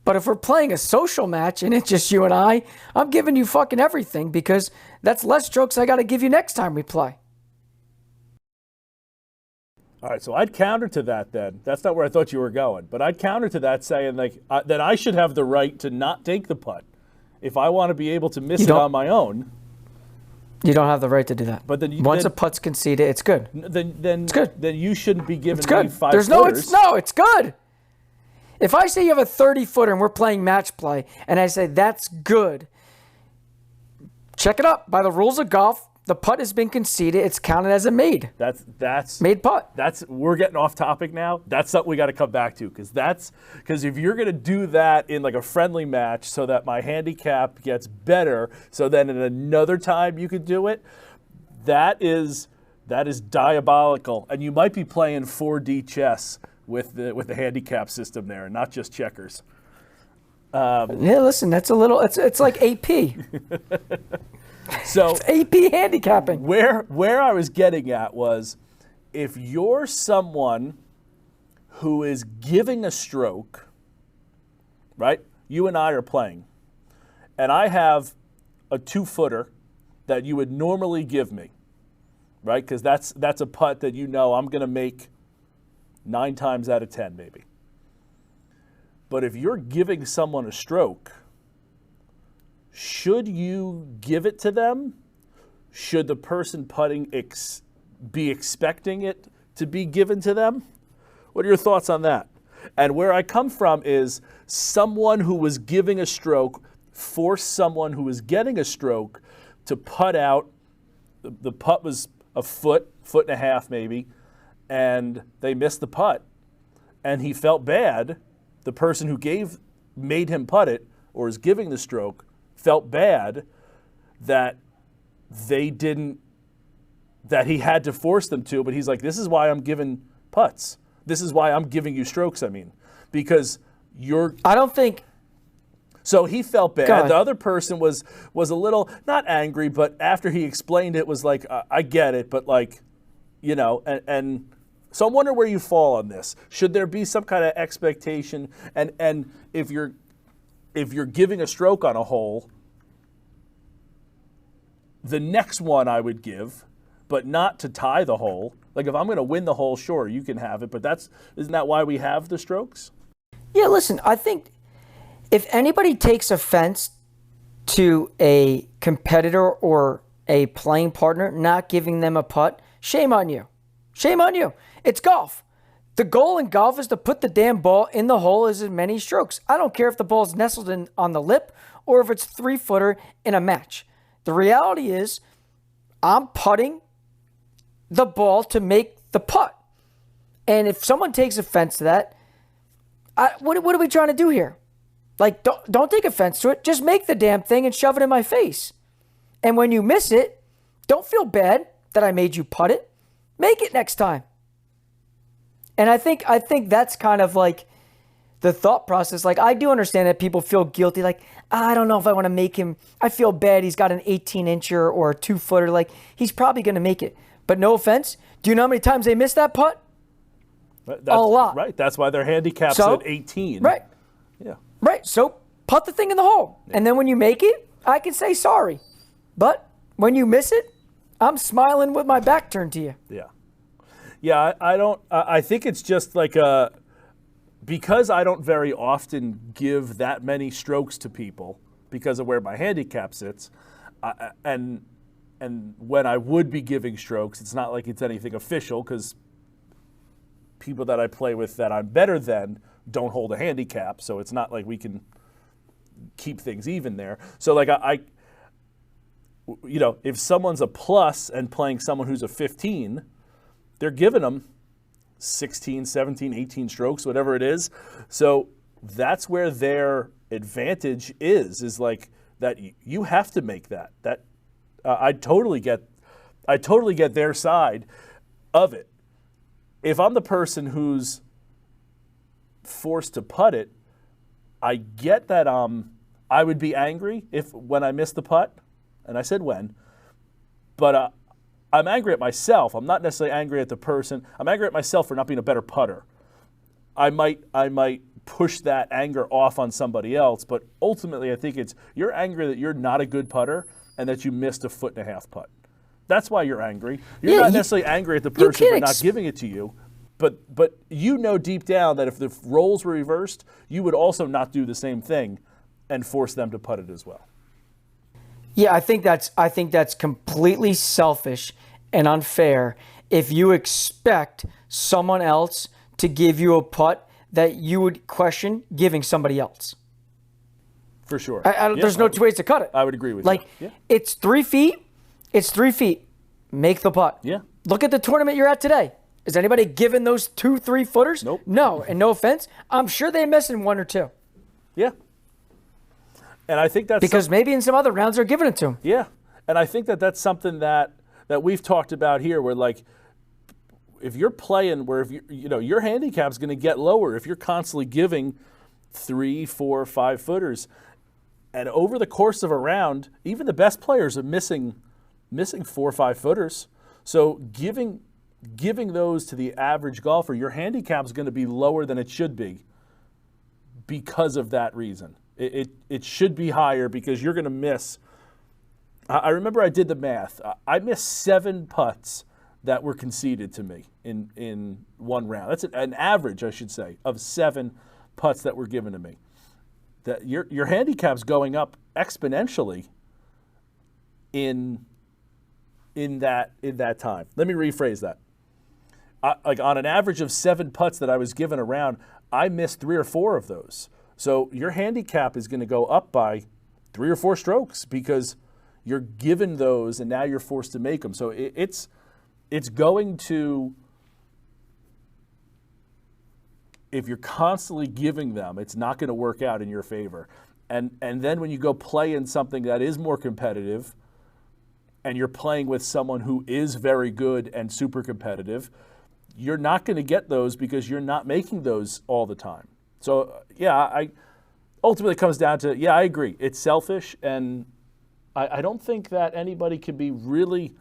Speaker 2: But if we're playing a social match and it's just you and I'm giving you fucking everything because that's less strokes I got to give you next time we play.
Speaker 1: All right, so I'd counter to that then. That's not where I thought you were going. But I'd counter to that saying that I should have the right to not take the putt if I want to be able to miss it on my own.
Speaker 2: You don't have the right to do that.
Speaker 1: But then
Speaker 2: once a putt's conceded, it's good.
Speaker 1: Then
Speaker 2: it's good.
Speaker 1: Then you shouldn't be giving
Speaker 2: it's good.
Speaker 1: me 5
Speaker 2: There's
Speaker 1: footers.
Speaker 2: It's good. If I say you have a 30-footer and we're playing match play, and I say that's good, check it up. By the rules of golf, the putt has been conceded. It's counted as a made.
Speaker 1: That's
Speaker 2: made putt.
Speaker 1: We're getting off topic now. That's something we got to come back to because if you're gonna do that in like a friendly match so that my handicap gets better, so then in another time you could do it, that is diabolical. And you might be playing 4D chess with the handicap system there, and not just checkers.
Speaker 2: Yeah, listen, that's a little. It's like AP.
Speaker 1: So
Speaker 2: it's AP handicapping.
Speaker 1: Where I was getting at was, if you're someone who is giving a stroke, right? You and I are playing, and I have a 2-footer that you would normally give me, right? Because that's a putt that I'm going to make 9 times out of 10 maybe. But if you're giving someone a stroke, should you give it to them? Should the person putting be expecting it to be given to them? What are your thoughts on that? And where I come from is someone who was giving a stroke forced someone who was getting a stroke to putt out. The putt was a foot and a half maybe, and they missed the putt. And he felt bad. The person who made him putt it or is giving the stroke felt bad that that he had to force them to, but he's like, this is why I'm giving putts. This is why I'm giving you strokes, because I don't think. So he felt bad. The other person was a little, not angry, but after he explained it was like, I get it, but and so I'm wondering where you fall on this. Should there be some kind of expectation? And if you're giving a stroke on a hole, the next one I would give, but not to tie the hole. Like if I'm going to win the hole, sure, you can have it, but isn't that why we have the strokes?
Speaker 2: Yeah, listen, I think if anybody takes offense to a competitor or a playing partner not giving them a putt, shame on you. Shame on you. It's golf. The goal in golf is to put the damn ball in the hole as many strokes. I don't care if the ball's nestled on the lip or if it's 3-footer in a match. The reality is I'm putting the ball to make the putt. And if someone takes offense to that, what are we trying to do here? Like, don't take offense to it. Just make the damn thing and shove it in my face. And when you miss it, don't feel bad that I made you putt it. Make it next time. And I think that's kind of like the thought process. Like, I do understand that people feel guilty. Like, I don't know if I want to make him. I feel bad. He's got an 18-incher or a 2-footer. Like, he's probably going to make it. But no offense. Do you know how many times they missed that putt? A lot.
Speaker 1: Right. That's why their handicap's at 18.
Speaker 2: Right.
Speaker 1: Yeah.
Speaker 2: Right. So putt the thing in the hole. Yeah. And then when you make it, I can say sorry. But when you miss it, I'm smiling with my back turned to you.
Speaker 1: Yeah. Yeah, I think it's just like because I don't very often give that many strokes to people because of where my handicap sits, and when I would be giving strokes, it's not like it's anything official because people that I play with that I'm better than don't hold a handicap, so it's not like we can keep things even there. So like if someone's a plus and playing someone who's a 15, they're giving them 16, 17, 18 strokes, whatever it is. So that's where their advantage is like that you have to make that. I totally get their side of it. If I'm the person who's forced to putt it, I get that I would be angry when I missed the putt, and I said when, but I'm angry at myself. I'm not necessarily angry at the person. I'm angry at myself for not being a better putter. I might push that anger off on somebody else. But ultimately, I think it's you're angry that you're not a good putter and that you missed a 1.5-foot putt. That's why you're angry. You're not necessarily angry at the person for not giving it to you. But you know deep down that if the roles were reversed, you would also not do the same thing and force them to putt it as well.
Speaker 2: Yeah, I think that's completely selfish and unfair if you expect someone else to give you a putt that you would question giving somebody else.
Speaker 1: For sure.
Speaker 2: There's no two ways to cut it.
Speaker 1: I would agree with you.
Speaker 2: It's 3 feet. It's 3 feet. Make the putt.
Speaker 1: Yeah.
Speaker 2: Look at the tournament you're at today. Is anybody giving those 2 3-footers?
Speaker 1: Nope.
Speaker 2: No. And no offense, I'm sure they're missing 1 or 2.
Speaker 1: Yeah. And I think that's
Speaker 2: because maybe in some other rounds they're giving it to them.
Speaker 1: Yeah. And I think that that's something that we've talked about here where, like, if you're playing where if your handicap's going to get lower if you're constantly giving 3, 4, 5-footers. And over the course of a round, even the best players are missing 4 or 5-footers. So giving those to the average golfer, your handicap's going to be lower than it should be because of that reason. It should be higher because you're going to miss. I remember I did the math. I missed 7 putts that were conceded to me in one round. That's an average, I should say, of 7 putts that were given to me. That your handicap's going up exponentially in that time. Let me rephrase that. Like on an average of 7 putts that I was given a round, I missed 3 or 4 of those. So your handicap is going to go up by 3 or 4 strokes because you're given those and now you're forced to make them. So it's going to, if you're constantly giving them, it's not going to work out in your favor. And then when you go play in something that is more competitive and you're playing with someone who is very good and super competitive, you're not going to get those because you're not making those all the time. So, yeah, ultimately it comes down to, yeah, I agree. It's selfish, and I don't think that anybody can be really,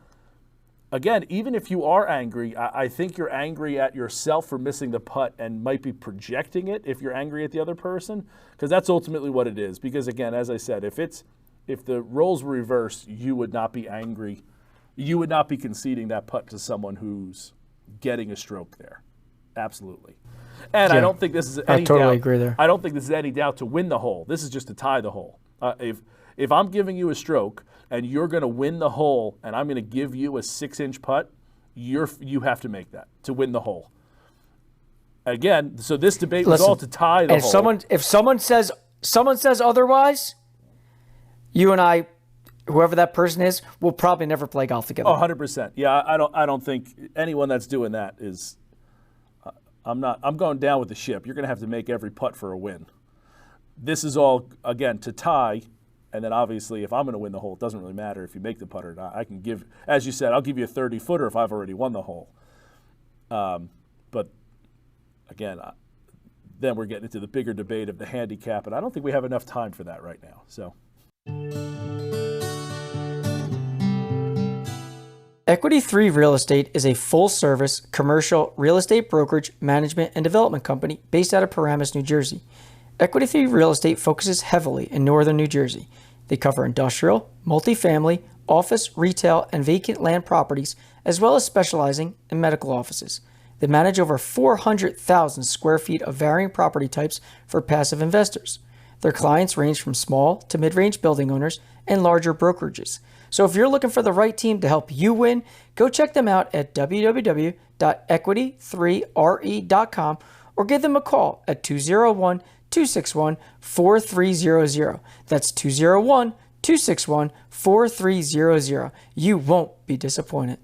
Speaker 1: again, even if you are angry, I think you're angry at yourself for missing the putt and might be projecting it if you're angry at the other person, because that's ultimately what it is. Because, again, as I said, if the roles were reversed, you would not be angry. You would not be conceding that putt to someone who's getting a stroke there. Absolutely. And yeah, I don't think this is any doubt. I totally agree there. I don't think this is any doubt to win the hole. This is just to tie the hole. If I'm giving you a stroke and you're going to win the hole and I'm going to give you a 6-inch putt, you have to make that to win the hole. Again, so this debate was all to tie the hole.
Speaker 2: If someone says otherwise, you and I, whoever that person is, will probably never play golf together.
Speaker 1: Oh, 100%. Yeah, I don't think anyone that's doing that is. I'm going down with the ship. You're going to have to make every putt for a win. This is all, again, to tie, and then obviously if I'm going to win the hole, it doesn't really matter if you make the putt or not. I can give, as you said, I'll give you a 30-footer if I've already won the hole. But again, then we're getting into the bigger debate of the handicap, and I don't think we have enough time for that right now. So.
Speaker 2: Equity 3 Real Estate is a full-service commercial real estate brokerage, management, and development company based out of Paramus, New Jersey. Equity 3 Real Estate focuses heavily in northern New Jersey. They cover industrial, multifamily, office, retail, and vacant land properties, as well as specializing in medical offices. They manage over 400,000 square feet of varying property types for passive investors. Their clients range from small to mid-range building owners and larger brokerages. So if you're looking for the right team to help you win, go check them out at www.equity3re.com or give them a call at 201-261-4300. That's 201-261-4300. You won't be disappointed.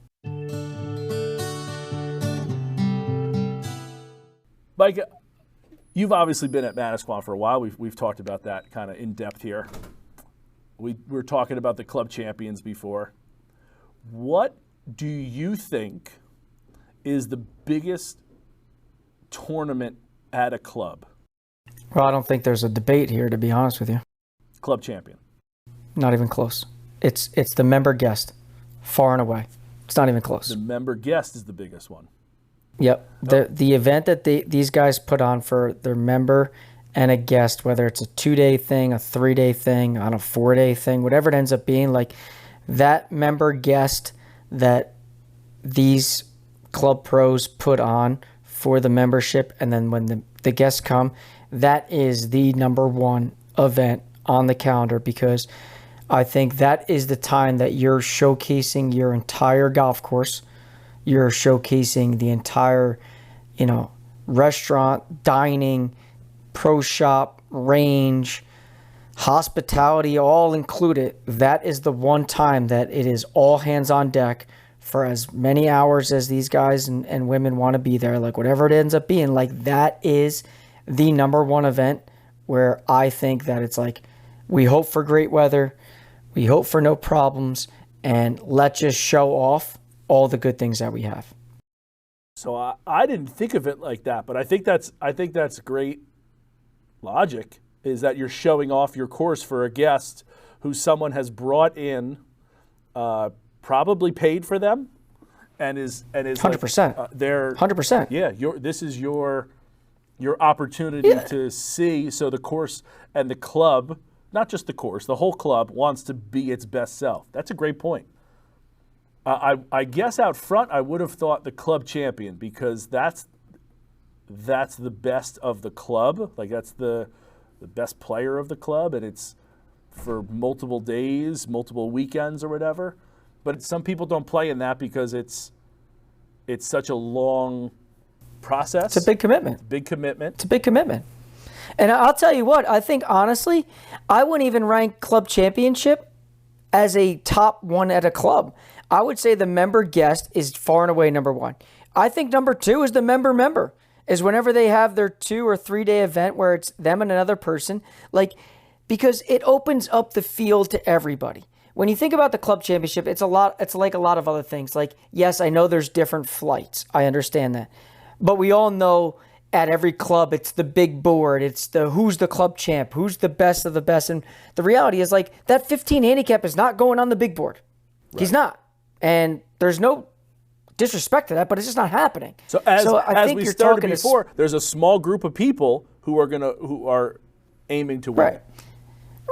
Speaker 1: Mike, you've obviously been at Manasquan for a while. We've talked about that kind of in depth here. We were talking about the club champions before. What do you think is the biggest tournament at a club?
Speaker 2: Well, I don't think there's a debate here, to be honest with you.
Speaker 1: Club champion.
Speaker 2: Not even close. It's the member guest, far and away. It's not even close.
Speaker 1: The member guest is the biggest one.
Speaker 2: Yep. The event that these guys put on for their member and a guest, whether it's a 2-day thing, a 3-day thing, on a 4-day thing, whatever it ends up being, like that member guest that these club pros put on for the membership, and then when the guests come, that is the number one event on the calendar, because I think that is the time that you're showcasing your entire golf course. You're showcasing the entire, restaurant, dining, pro shop, range, hospitality, all included. That is the one time that it is all hands on deck for as many hours as these guys and women want to be there. Like whatever it ends up being, like that is the number one event where I think that it's like, we hope for great weather, we hope for no problems, and let's just show off all the good things that we have.
Speaker 1: So I didn't think of it like that, but I think that's great logic, is that you're showing off your course for a guest who someone has brought in, probably paid for them, and is
Speaker 2: 100%.
Speaker 1: Like, they're
Speaker 2: 100%.
Speaker 1: Yeah, this is your opportunity to see. So the course and the club, not just the course, the whole club wants to be its best self. That's a great point. I guess out front I would have thought the club champion, because that's the best of the club. Like that's the best player of the club, and it's for multiple days, multiple weekends or whatever. But some people don't play in that because it's such a long process.
Speaker 2: It's a big commitment. It's a big commitment. And I'll tell you what, I think honestly, I wouldn't even rank club championship as a top one at a club. I would say the member guest is far and away number one. I think number two is the member, is whenever they have their 2 or 3 day event where it's them and another person, like, because it opens up the field to everybody. When you think about the club championship, it's like a lot of other things. Like, yes, I know there's different flights. I understand that. But we all know at every club, it's the big board. It's who's the club champ, who's the best of the best. And the reality is, like, that 15 handicap is not going on the big board. Right. He's not. And there's no disrespect to that, but it's just not happening.
Speaker 1: So as we started before, there's a small group of people who are aiming to win.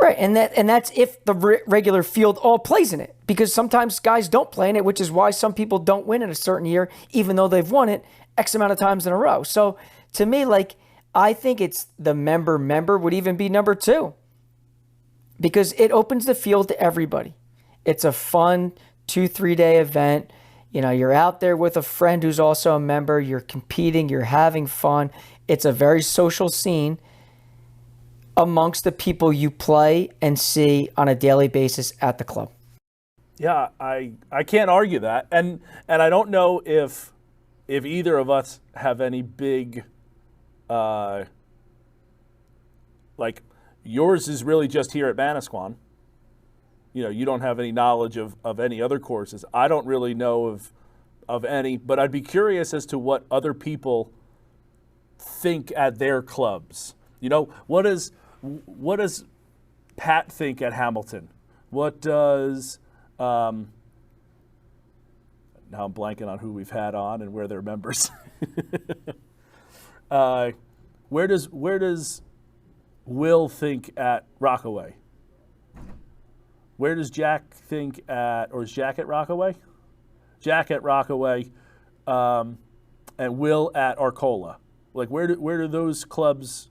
Speaker 2: Right, and that's if the regular field all plays in it, because sometimes guys don't play in it, which is why some people don't win in a certain year, even though they've won it X amount of times in a row. So to me, like, I think it's the member would even be number two, because it opens the field to everybody. It's a fun 2-3 day event. You're out there with a friend who's also a member. You're competing. You're having fun. It's a very social scene amongst the people you play and see on a daily basis at the club.
Speaker 1: Yeah, I can't argue that. And I don't know if either of us have any big, like, yours is really just here at Manasquan. You don't have any knowledge of any other courses. I don't really know of any, but I'd be curious as to what other people think at their clubs. What does Pat think at Hamilton? What does now I'm blanking on who we've had on and where they're members. Where does Will think at Rockaway? Where does Jack think at, or is Jack at Rockaway? Jack at Rockaway, and Will at Arcola. Like, where do those clubs,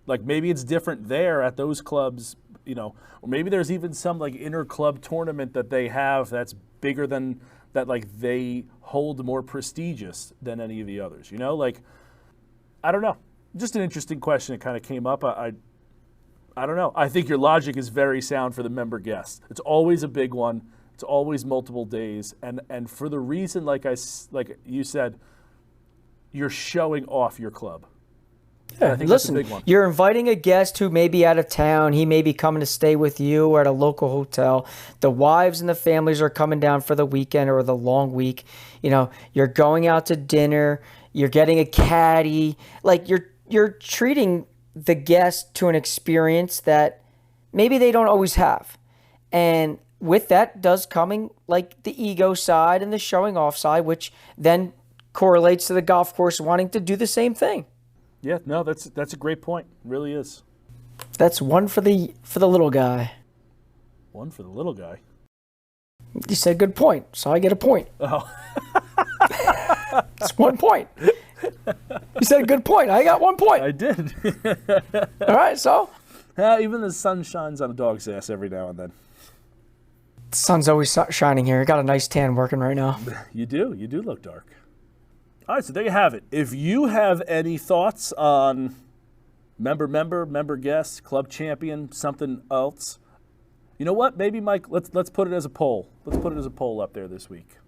Speaker 1: like, maybe it's different there at those clubs, or maybe there's even some, like, inter-club tournament that they have that's bigger than, that, like, they hold more prestigious than any of the others, Like, I don't know. Just an interesting question. It kind of came up. I don't know. I think your logic is very sound for the member guest. It's always a big one. It's always multiple days, and for the reason, like you said, you're showing off your club.
Speaker 2: Yeah, I think listen, that's a big one. You're inviting a guest who may be out of town. He may be coming to stay with you or at a local hotel. The wives and the families are coming down for the weekend or the long week. You're going out to dinner. You're getting a caddy. Like, you're treating the guest to an experience that maybe they don't always have. And with that does coming, like, the ego side and the showing off side, which then correlates to the golf course wanting to do the same thing.
Speaker 1: Yeah, no, that's a great point. It really is.
Speaker 2: That's one for the little guy.
Speaker 1: One for the little guy.
Speaker 2: You said good point, so I get a point.
Speaker 1: Oh.
Speaker 2: It's 1 point. You said a good point. I got 1 point.
Speaker 1: I did.
Speaker 2: All right, so?
Speaker 1: Even the sun shines on a dog's ass every now and then.
Speaker 2: The sun's always shining here. I got a nice tan working right now.
Speaker 1: You do. You do look dark. All right, so there you have it. If you have any thoughts on member guest, club champion, something else, you know what? Maybe, Mike, let's put it as a poll. Let's put it as a poll up there this week.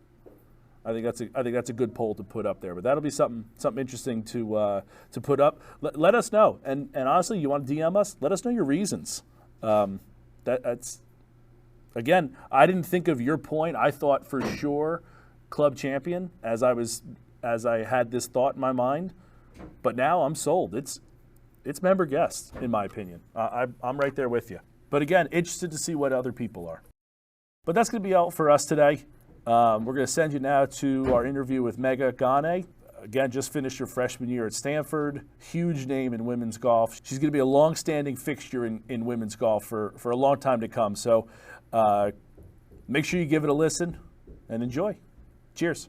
Speaker 1: I think that's a good poll to put up there. But that'll be something interesting to put up. Let us know. And honestly, you want to DM us? Let us know your reasons. That's again, I didn't think of your point. I thought for sure club champion as I had this thought in my mind. But now I'm sold. It's member guests, in my opinion. I'm right there with you. But again, interested to see what other people are. But that's going to be all for us today. We're going to send you now to our interview with Megha Ganne. Again, just finished her freshman year at Stanford. Huge name in women's golf. She's going to be a long-standing fixture in women's golf for a long time to come. So make sure you give it a listen and enjoy. Cheers.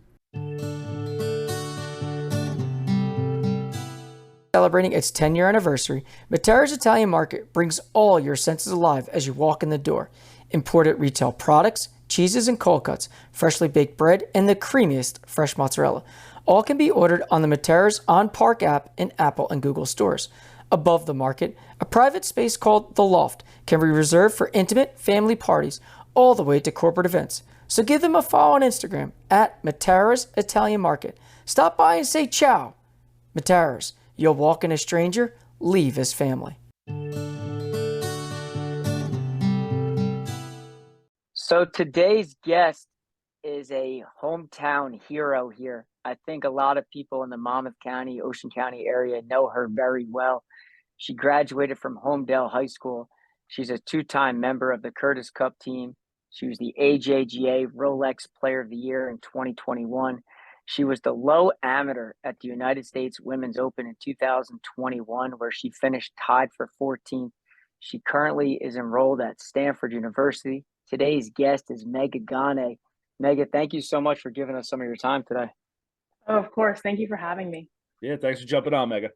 Speaker 2: Celebrating its 10-year anniversary, Matera's Italian Market brings all your senses alive as you walk in the door. Imported retail products, cheeses and cold cuts, freshly baked bread, and the creamiest fresh mozzarella. All can be ordered on the Matera's On Park app in Apple and Google stores. Above the market, a private space called The Loft can be reserved for intimate family parties all the way to corporate events. So give them a follow on Instagram at Matera's Italian Market. Stop by and say ciao. Matera's. You'll walk in a stranger, leave as family. So today's guest is a hometown hero here. I think a lot of people in the Monmouth County, Ocean County area know her very well. She graduated from Homedale High School. She's a two-time member of the Curtis Cup team. She was the AJGA Rolex Player of the Year in 2021. She was the low amateur at the United States Women's Open in 2021, where she finished tied for 14th. She currently is enrolled at Stanford University. Today's guest is Megha Ganne. Megha, thank you so much for giving us some of your time today.
Speaker 3: Oh, of course. Thank you for having me.
Speaker 1: Yeah, thanks for jumping on, Megha.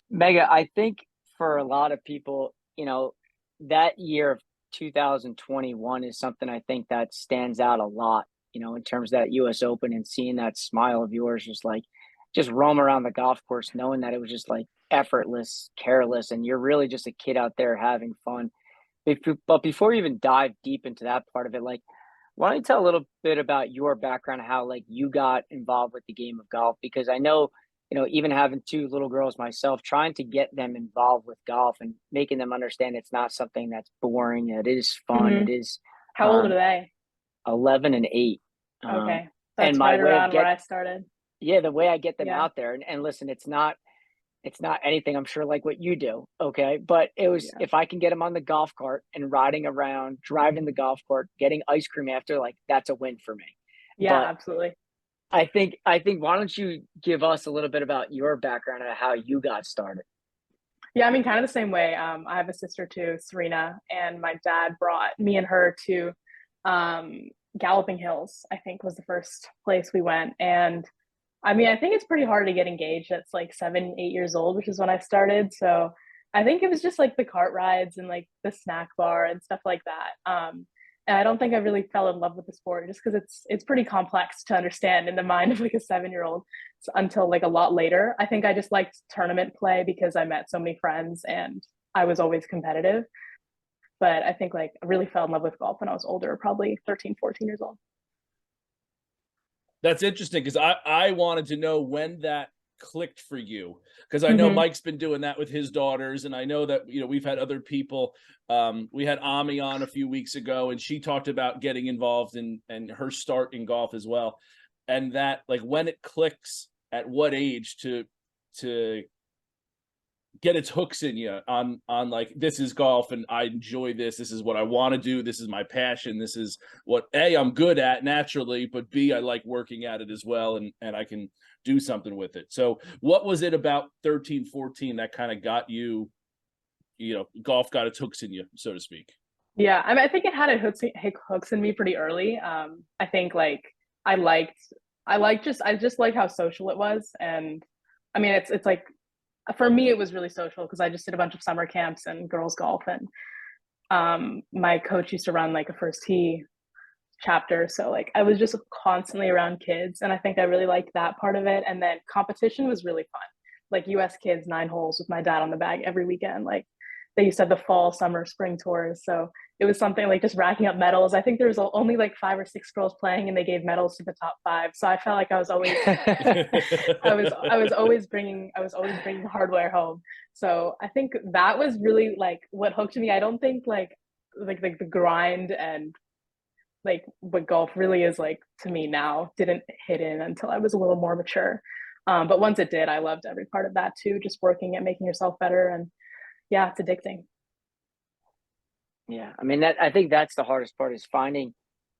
Speaker 2: Megha, I think for a lot of people, that year of 2021 is something I think that stands out a lot, in terms of that U.S. Open and seeing that smile of yours, just roam around the golf course, knowing that it was just like effortless, careless, and you're really just a kid out there having fun. But before you even dive deep into that part of it, why don't you tell a little bit about your background, how you got involved with the game of golf? Because I know, even having two little girls myself, trying to get them involved with golf and making them understand it's not something that's boring. It is fun.
Speaker 3: Mm-hmm.
Speaker 2: It is.
Speaker 3: How old are they?
Speaker 2: 11 and 8.
Speaker 3: Okay. That's
Speaker 2: and
Speaker 3: right around where I started.
Speaker 2: Yeah, the way I get them out there, and listen, it's not anything, I'm sure, like what you do, okay? But it was, if I can get them on the golf cart and riding around, driving the golf cart, getting ice cream after, that's a win for me.
Speaker 3: Yeah, but absolutely.
Speaker 2: I think why don't you give us a little bit about your background and how you got started?
Speaker 3: Yeah, I mean, kind of the same way. I have a sister too, Serena, and my dad brought me and her to Galloping Hills, I think was the first place we went. And I mean, I think it's pretty hard to get engaged. That's 7, 8 years old, which is when I started. So I think it was just the cart rides and the snack bar and stuff like that. And I don't think I really fell in love with the sport just because it's pretty complex to understand in the mind of a 7-year-old until a lot later. I think I just liked tournament play because I met so many friends and I was always competitive. But I think I really fell in love with golf when I was older, probably 13, 14 years old.
Speaker 1: That's interesting because I wanted to know when that clicked for you, because I know Mike's been doing that with his daughters, and I know that we've had other people. We had Ami on a few weeks ago, and she talked about getting involved in and her start in golf as well, and that when it clicks, at what age to get its hooks in you on like, this is golf and I enjoy this. This is what I want to do. This is my passion. This is what A, I'm good at naturally, but B, I like working at it as well, and I can do something with it. So what was it about 13, 14 that kind of got you, golf got its hooks in you, so to speak?
Speaker 3: Yeah, I mean, I think it had hooks in me pretty early. I think like I just like how social it was, and I mean, it's like for me it was really social because I just did a bunch of summer camps and girls golf, and my coach used to run like a first tee chapter, so like I was just constantly around kids, and I think I really liked that part of it. And then competition was really fun, like US kids 9 holes with my dad on the bag every weekend. Like they used to have the fall, summer, spring tours, so it was something like just racking up medals. I think there was only like 5 or 6 girls playing, and they gave medals to the top 5. So I felt like I was always, I was always bringing hardware home. So I think that was really like what hooked me. I don't think like the grind and like what golf really is like to me now didn't hit in until I was a little more mature. But once it did, I loved every part of that too. Just working at making yourself better, and yeah, it's addicting.
Speaker 4: Yeah, I mean, I think that's the hardest part, is finding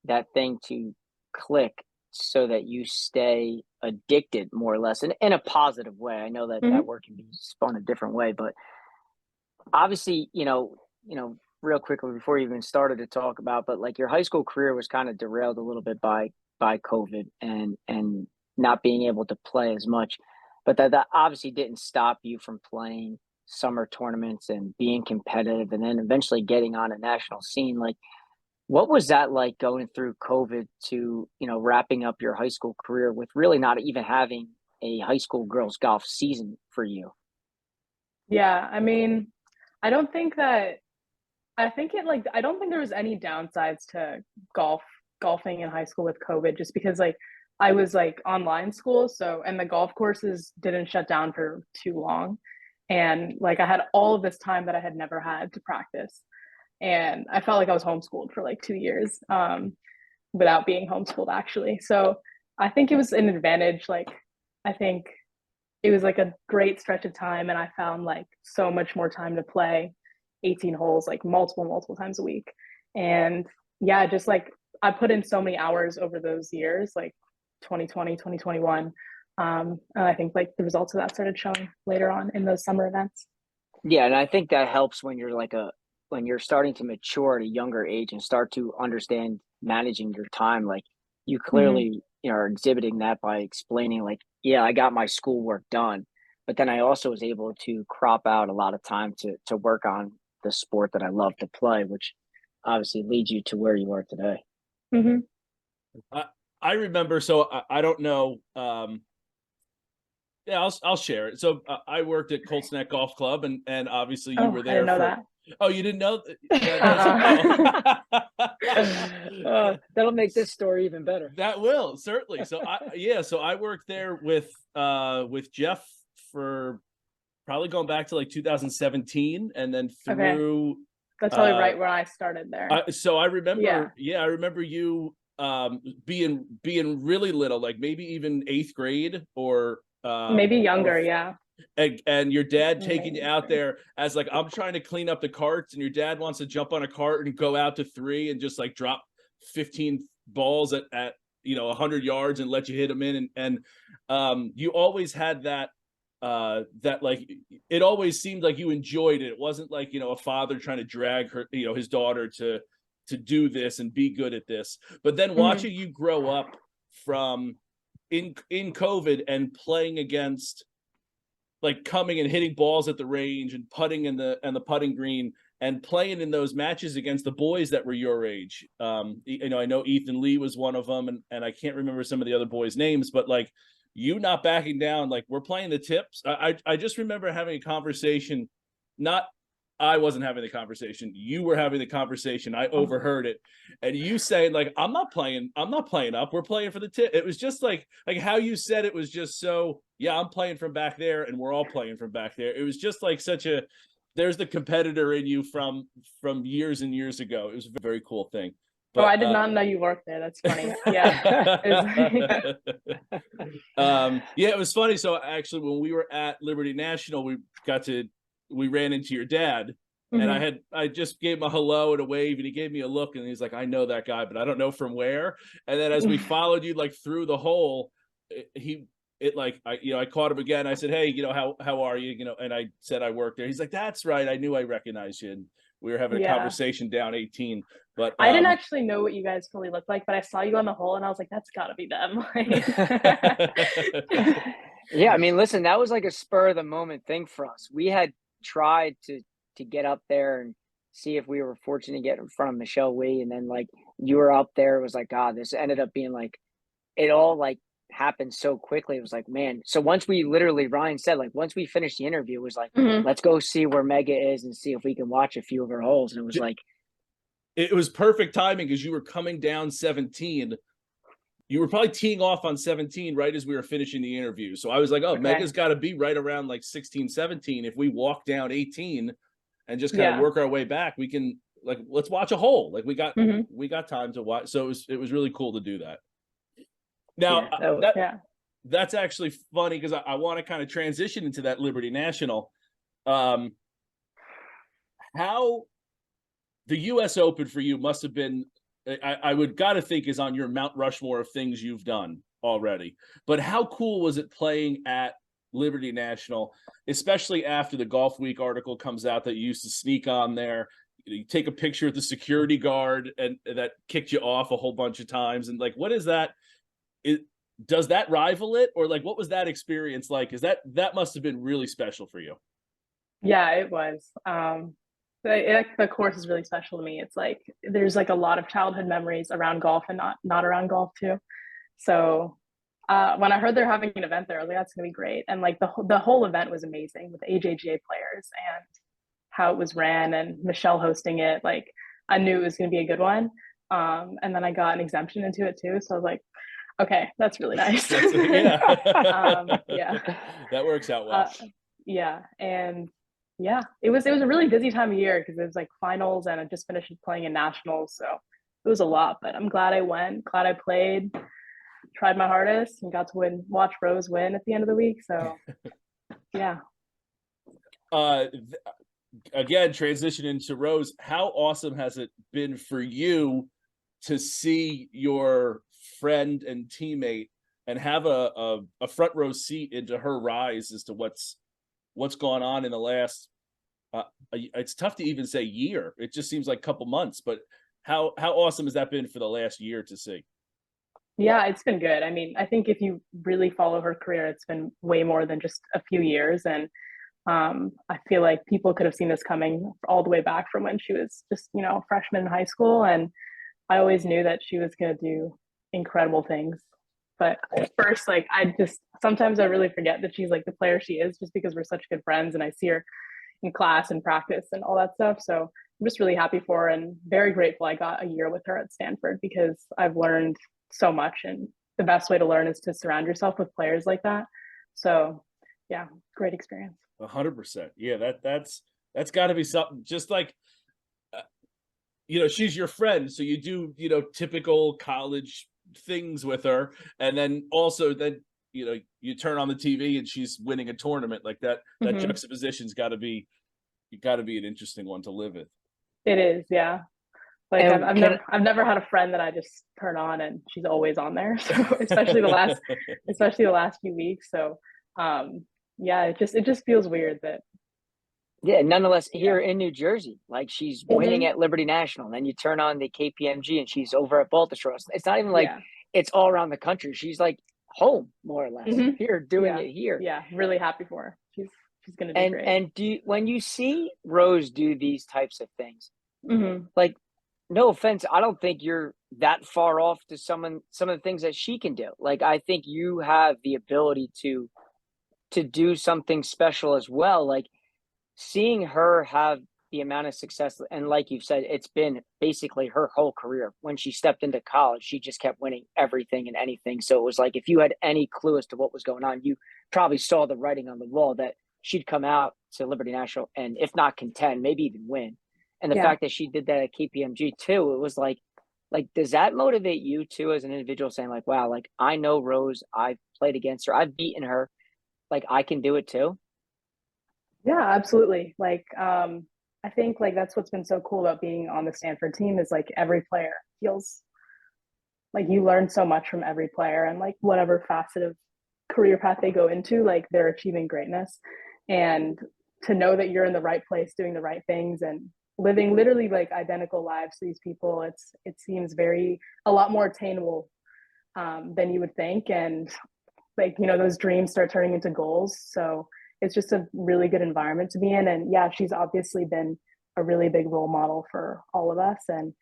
Speaker 4: that thing to click so that you stay addicted, more or less, in a positive way. I know that
Speaker 3: Mm-hmm.
Speaker 4: that word can be spun a different way, but obviously, real quickly before you even started to talk about, but like your high school career was kind of derailed a little bit by COVID and not being able to play as much, but that obviously didn't stop you from playing summer tournaments and being competitive, and then eventually getting on a national scene. Like, what was that like, going through COVID to, wrapping up your high school career with really not even having a high school girls golf season for you?
Speaker 3: Yeah, I mean, I don't think that I think it like I don't think there was any downsides to golfing in high school with COVID, just because like I was like online school, so and the golf courses didn't shut down for too long. And like I had all of this time that I had never had to practice. And I felt like I was homeschooled for like 2 years, without being homeschooled actually. So I think it was an advantage. Like I think it was like a great stretch of time, and I found like so much more time to play 18 holes, like multiple times a week. And yeah, just like I put in so many hours over those years, like 2020, 2021. And I think like the results of that started showing later on in those summer events.
Speaker 4: Yeah, and I think that helps when you're when you're starting to mature at a younger age and start to understand managing your time. Like, you clearly, are exhibiting that by explaining, like, yeah, I got my schoolwork done, but then I also was able to crop out a lot of time to work on the sport that I love to play, which obviously leads you to where you are today.
Speaker 3: Mm-hmm.
Speaker 1: I remember, so I don't know. Yeah, I'll share it. So I worked at Colts Neck Golf Club, and obviously you were there.
Speaker 3: I didn't know that.
Speaker 1: Oh, you didn't know?
Speaker 4: That'll make this story even better.
Speaker 1: That will, certainly. So I worked there with Jeff for probably going back to like 2017, and then through.
Speaker 3: Okay. That's probably right where I started there.
Speaker 1: So I remember, I remember you being really little, like maybe even 8th grade or
Speaker 3: maybe younger, yeah.
Speaker 1: And your dad taking you out there as like, I'm trying to clean up the carts, and your dad wants to jump on a cart and go out to 3 and just like drop 15 balls at 100 yards and let you hit them in, and you always had that like, it always seemed like you enjoyed it. It wasn't like, a father trying to drag his daughter to do this and be good at this. But then watching you grow up from in COVID and playing against, like, coming and hitting balls at the range and putting in the putting green and playing in those matches against the boys that were your age. I know Ethan Lee was one of them, and I can't remember some of the other boys' names, but like, you not backing down, like, we're playing the tips. I just remember having a conversation. I wasn't having the conversation. You were having the conversation. I overheard it, and you saying like, I'm not playing up. We're playing for the tip. It was just like how you said it was just so, yeah, I'm playing from back there, and we're all playing from back there. It was just like there's the competitor in you from years and years ago. It was a very cool thing. But,
Speaker 3: I did not know you worked there. That's funny. Yeah.
Speaker 1: Yeah, it was funny. So actually, when we were at Liberty National, we got to we ran into your dad. And I just gave him a hello and a wave, and he gave me a look, and he's like, I know that guy, but I don't know from where. And then as we followed you like through the hole, I caught him again. I said, hey, how are you? And I said I worked there. He's like, that's right. I knew I recognized you. And we were having a conversation down 18. But
Speaker 3: I didn't actually know what you guys fully looked like, but I saw you on the hole, and I was like, that's got to be them.
Speaker 4: Yeah, I mean, listen, that was like a spur of the moment thing for us. We had tried to get up there and see if we were fortunate to get in front of Michelle Wee, and then like you were up there. It was like, God, this ended up being like, it all like happened so quickly. It was like, man. So once we literally, Ryan said, like, once we finished the interview, it was like, let's go see where Megha is and see if we can watch a few of her holes. And it was like,
Speaker 1: it was perfect timing because you were coming down 17. You were probably teeing off on 17 right as we were finishing the interview. So I was like, oh, Megha's got to be right around like 16, 17. If we walk down 18 and just kind of work our way back, we can like, let's watch a hole. Like we got time to watch. So it was really cool to do that. Now that's actually funny because I want to kind of transition into that Liberty National. How the US Open for you must have been, I would got to think is on your Mount Rushmore of things you've done already. But how cool was it playing at Liberty National, especially after the Golf Week article comes out that you used to sneak on there? You take a picture with the security guard and that kicked you off a whole bunch of times. And like, what is that? Does that rival it? Or like, what was that experience like? Is that must have been really special for you?
Speaker 3: Yeah, it was. The course is really special to me. It's like there's like a lot of childhood memories around golf and not around golf too. So when I heard they're having an event there, I was like, that's gonna be great. And like the whole event was amazing with the AJGA players and how it was ran and Michelle hosting it. Like I knew it was gonna be a good one. And then I got an exemption into it too. So I was like, okay, that's really nice.
Speaker 1: Yeah.
Speaker 3: Yeah.
Speaker 1: That works out well.
Speaker 3: Yeah. And yeah, it was a really busy time of year because it was like finals and I just finished playing in nationals. So it was a lot, but I'm glad I went, glad I played, tried my hardest and got to watch Rose win at the end of the week. So yeah.
Speaker 1: Again, transitioning to Rose, how awesome has it been for you to see your friend and teammate and have a front row seat into her rise as to what's gone on in the last it's tough to even say year. It just seems like a couple months, but how awesome has that been for the last year to see?
Speaker 3: Yeah, it's been good. I mean, I think if you really follow her career, it's been way more than just a few years. And I feel like people could have seen this coming all the way back from when she was just, a freshman in high school. And I always knew that she was going to do incredible things. But at first, like, sometimes I really forget that she's like the player she is just because we're such good friends and I see her in class and practice and all that stuff. So I'm just really happy for her and very grateful I got a year with her at Stanford because I've learned so much. And the best way to learn is to surround yourself with players like that. So yeah, great experience.
Speaker 1: 100%. Yeah, that's got to be something. Just like, she's your friend, so you do, typical college things with her, and then also you turn on the TV and she's winning a tournament like that. That juxtaposition's got to be an interesting one to live with.
Speaker 3: It is, yeah. Like I've never had a friend that I just turn on and she's always on there. So especially the last few weeks. So yeah, it just feels weird that.
Speaker 4: Yeah, nonetheless, here in New Jersey, like she's winning at Liberty National. Then you turn on the KPMG and she's over at Baltusrol. It's not even like it's all around the country. She's like home, more or less, here doing it here.
Speaker 3: Yeah, really happy for her. She's going to do great.
Speaker 4: And when you see Rose do these types of things, like, no offense, I don't think you're that far off to some of the things that she can do. Like, I think you have the ability to do something special as well. Like, seeing her have the amount of success, and like you've said, it's been basically her whole career. When she stepped into college, she just kept winning everything and anything. So it was like, if you had any clue as to what was going on, you probably saw the writing on the wall that she'd come out to Liberty National and if not contend, maybe even win. And the fact that she did that at KPMG too, it was like, does that motivate you too as an individual, saying like, wow, like I know Rose, I've played against her, I've beaten her, like I can do it too?
Speaker 3: Yeah, absolutely. Like, I think like that's what's been so cool about being on the Stanford team is like every player feels like you learn so much from every player and like whatever facet of career path they go into, like they're achieving greatness. And to know that you're in the right place doing the right things and living literally like identical lives to these people, it seems very a lot more attainable than you would think. And like, you know, those dreams start turning into goals. So it's just a really good environment to be in. And yeah, she's obviously been a really big role model for all of us. And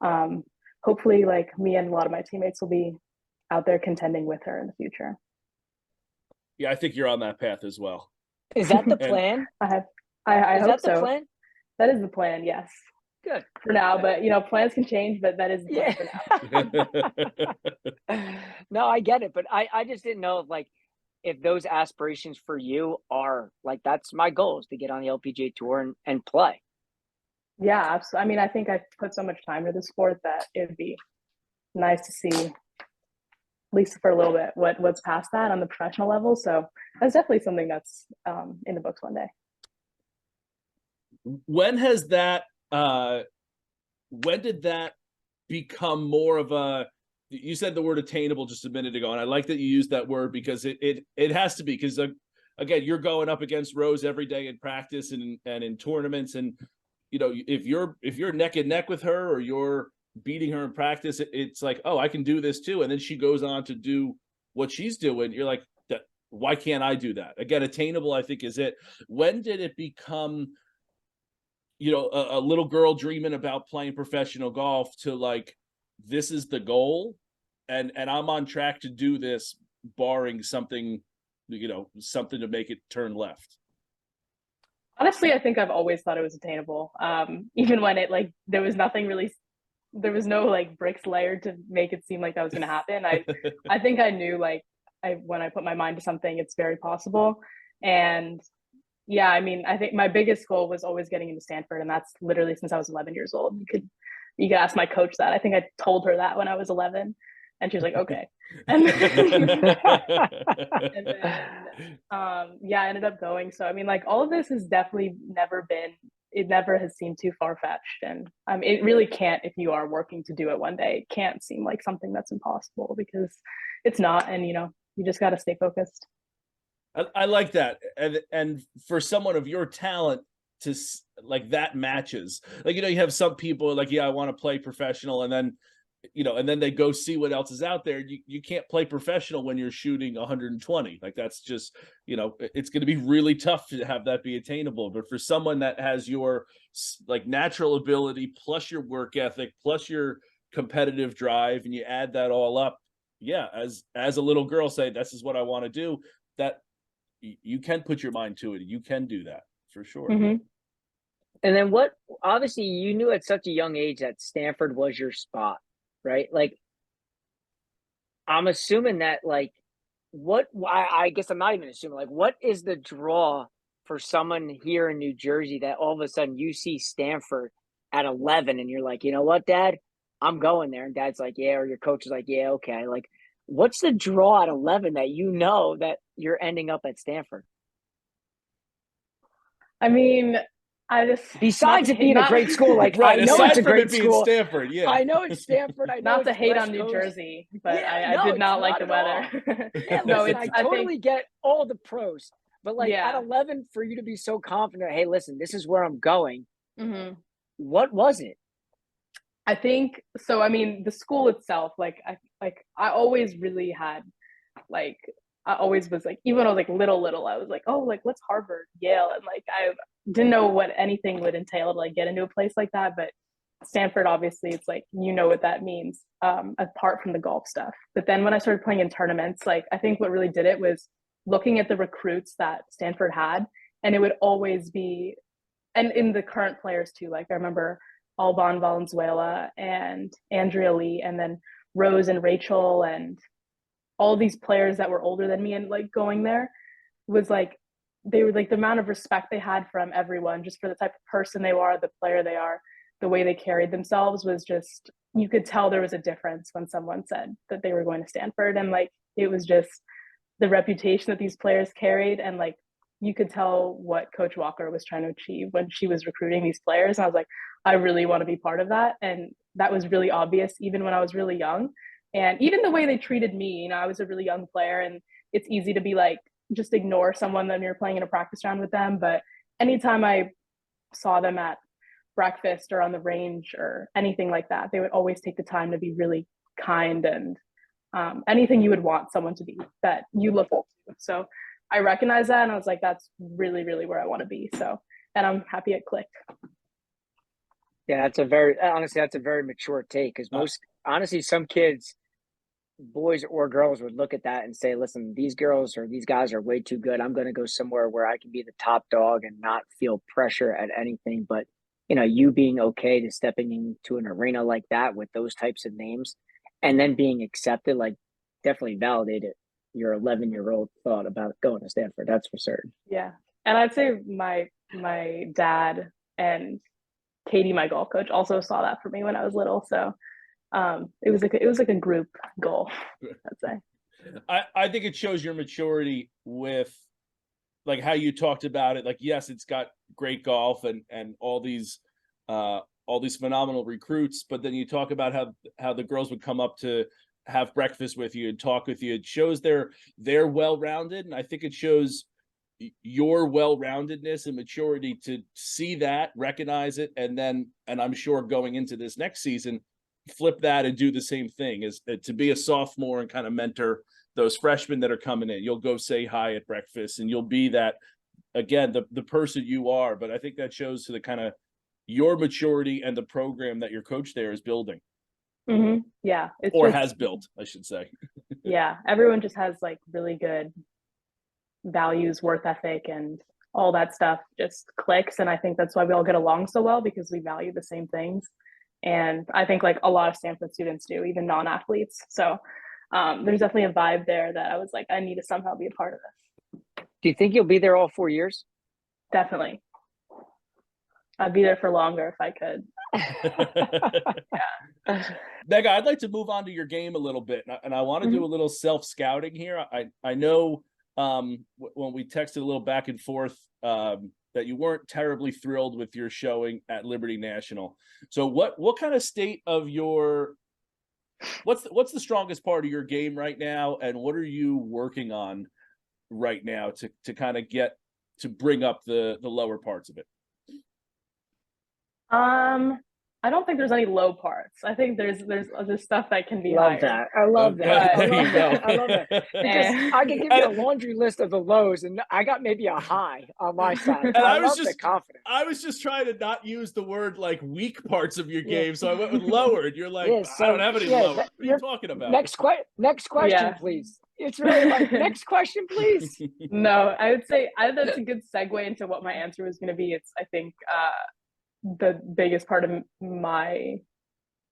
Speaker 3: um, hopefully, like me and a lot of my teammates will be out there contending with her in the future.
Speaker 1: Yeah, I think you're on that path as well.
Speaker 4: Is that the
Speaker 1: And
Speaker 4: plan?
Speaker 3: I
Speaker 4: Is
Speaker 3: hope
Speaker 4: that the
Speaker 3: so.
Speaker 4: plan?
Speaker 3: That is the plan, yes,
Speaker 4: Good.
Speaker 3: for now. But you know, plans can change. But that is the plan
Speaker 4: Yeah.
Speaker 3: for now.
Speaker 4: No, I get it, but I just didn't know if like if those aspirations for you are like that's my goal is to get on the LPGA tour and play.
Speaker 3: Yeah, absolutely. I mean, I think I've put so much time into the sport that it would be nice to see, at least for a little bit, what's past that on the professional level. So that's definitely something that's in the books one day.
Speaker 1: when has that when did that become more of a, you said the word attainable just a minute ago, and I like that you used that word because it has to be, because again, you're going up against Rose every day in practice and in tournaments, and you know, if you're neck and neck with her or you're beating her in practice, it's like, oh, I can do this too. And then she goes on to do what she's doing. You're like, that, why can't I do that? Again, attainable, I think, is it. When did it become, you know, a little girl dreaming about playing professional golf to like, this is the goal, and I'm on track to do this, barring something, you know, something to make it turn left?
Speaker 3: Honestly, I think I've always thought it was attainable. Even when it like there was nothing really, there was no like bricks layered to make it seem like that was going to happen. I think I knew like when I put my mind to something, it's very possible. And yeah, I mean, I think my biggest goal was always getting into Stanford, and that's literally since I was 11 years old. You could ask my coach that. I think I told her that when I was 11, and she was like, "Okay." And then, and then yeah, I ended up going. So I mean, like all of this has definitely never been. It never has seemed too far fetched, and it really can't. If you are working to do it one day, it can't seem like something that's impossible because it's not. And you know, you just got to stay focused.
Speaker 1: I like that, and for someone of your talent to like that matches, like, you know, you have some people like, yeah, I want to play professional, and then, you know, and then they go see what else is out there. You can't play professional when you're shooting 120. Like that's just, you know, it's going to be really tough to have that be attainable. But for someone that has your like natural ability plus your work ethic plus your competitive drive, and you add that all up, yeah, as a little girl say, this is what I want to do, that you can put your mind to it. You can do that for sure.
Speaker 3: Mm-hmm.
Speaker 4: And then what, obviously you knew at such a young age that Stanford was your spot, right? Like, I'm assuming that like, I guess I'm not even assuming, like, what is the draw for someone here in New Jersey that all of a sudden you see Stanford at 11 and you're like, you know what, Dad, I'm going there. And Dad's like, yeah, or your coach is like, yeah, okay. Like, what's the draw at 11 that you know that you're ending up at Stanford?
Speaker 3: I mean, I just
Speaker 4: Besides it being a great school, like
Speaker 1: Right,
Speaker 4: I know it's
Speaker 1: aside
Speaker 4: a
Speaker 1: from
Speaker 4: great
Speaker 1: it being
Speaker 4: school.
Speaker 1: Stanford, yeah.
Speaker 4: I know it's Stanford. I know
Speaker 3: not to
Speaker 4: it's
Speaker 3: hate
Speaker 4: West
Speaker 3: on New
Speaker 4: Coast.
Speaker 3: Jersey, but
Speaker 4: Yeah,
Speaker 3: I
Speaker 4: no,
Speaker 3: did not
Speaker 4: it's
Speaker 3: like the
Speaker 4: not at
Speaker 3: weather.
Speaker 4: Yeah,
Speaker 3: No,
Speaker 4: listen,
Speaker 3: it's
Speaker 4: I totally
Speaker 3: think
Speaker 4: get all the pros, but like at
Speaker 3: yeah.
Speaker 4: 11, for you to be so confident, hey, listen, this is where I'm going.
Speaker 3: Mm-hmm.
Speaker 4: What was it?
Speaker 3: I think so. I mean, the school itself, I always really had like I always was like, even when I was like little, I was like, oh, like what's Harvard, Yale, and like I didn't know what anything would entail to like get into a place like that. But Stanford, obviously, it's like you know what that means, apart from the golf stuff. But then when I started playing in tournaments, like I think what really did it was looking at the recruits that Stanford had, and it would always be, and in the current players too. Like I remember Alban Valenzuela and Andrea Lee, and then Rose and Rachel, and all these players that were older than me, and like going there was like they were like the amount of respect they had from everyone just for the type of person they are, the player they are, the way they carried themselves was just, you could tell there was a difference when someone said that they were going to Stanford. And like it was just the reputation that these players carried, and like you could tell what Coach Walker was trying to achieve when she was recruiting these players. And I was like, I really want to be part of that. And that was really obvious even when I was really young. And even the way they treated me, I was a really young player, and it's easy to be like, just ignore someone when you're playing in a practice round with them. But anytime I saw them at breakfast or on the range or anything like that, they would always take the time to be really kind and anything you would want someone to be that you look up to. So I recognized that, and I was like, that's really, really where I want to be. So, and I'm happy it clicked.
Speaker 4: Yeah, that's a very mature take, because honestly, some kids, boys or girls, would look at that and say, listen, these girls or these guys are way too good. I'm going to go somewhere where I can be the top dog and not feel pressure at anything. But, you being okay to stepping into an arena like that with those types of names and then being accepted, like, definitely validated your 11-year-old thought about going to Stanford. That's for certain.
Speaker 3: Yeah. And I'd say my dad and Katie, my golf coach, also saw that for me when I was little. So it was like a group goal, I'd say.
Speaker 1: I think it shows your maturity with like how you talked about it. Like, yes, it's got great golf and all these phenomenal recruits, but then you talk about how the girls would come up to have breakfast with you and talk with you. It shows they're well-rounded, and I think it shows your well-roundedness and maturity to see that, recognize it, and I'm sure going into this next season, flip that and do the same thing, is to be a sophomore and kind of mentor those freshmen that are coming in. You'll go say hi at breakfast, and you'll be that, again, the person you are. But I think that shows to the kind of your maturity and the program that your coach there is building.
Speaker 3: Mm-hmm. Yeah.
Speaker 1: Has built, I should say.
Speaker 3: Yeah. Everyone just has like really good values, work ethic, and all that stuff just clicks. And I think that's why we all get along so well, because we value the same things. And I think like a lot of Stanford students do, even non-athletes. So there's definitely a vibe there that I was like, I need to somehow be a part of this.
Speaker 4: Do you think you'll be there all 4 years?
Speaker 3: Definitely. I'd be there for longer if I could.
Speaker 1: Yeah. Megha, I'd like to move on to your game a little bit, and I want to do a little self-scouting here. I know when we texted a little back and forth that you weren't terribly thrilled with your showing at Liberty National. So what kind of state of your what's the strongest part of your game right now, and what are you working on right now to kind of get to bring up the lower parts of it?
Speaker 3: I don't think there's any low parts. I think there's stuff that can be
Speaker 4: Love
Speaker 3: higher.
Speaker 4: that. I love that.
Speaker 1: There you go.
Speaker 4: I love that. Because I can give you a laundry list of the lows, and I got maybe a high on my side.
Speaker 1: And
Speaker 4: I love the confidence.
Speaker 1: I was just trying to not use the word like weak parts of your game, so I went with lower. And you're like, I don't have any lower. What are you talking about?
Speaker 4: Next question, please. It's really like, next question, please.
Speaker 3: No, I would say that's a good segue into what my answer was going to be. It's, I think, the biggest part of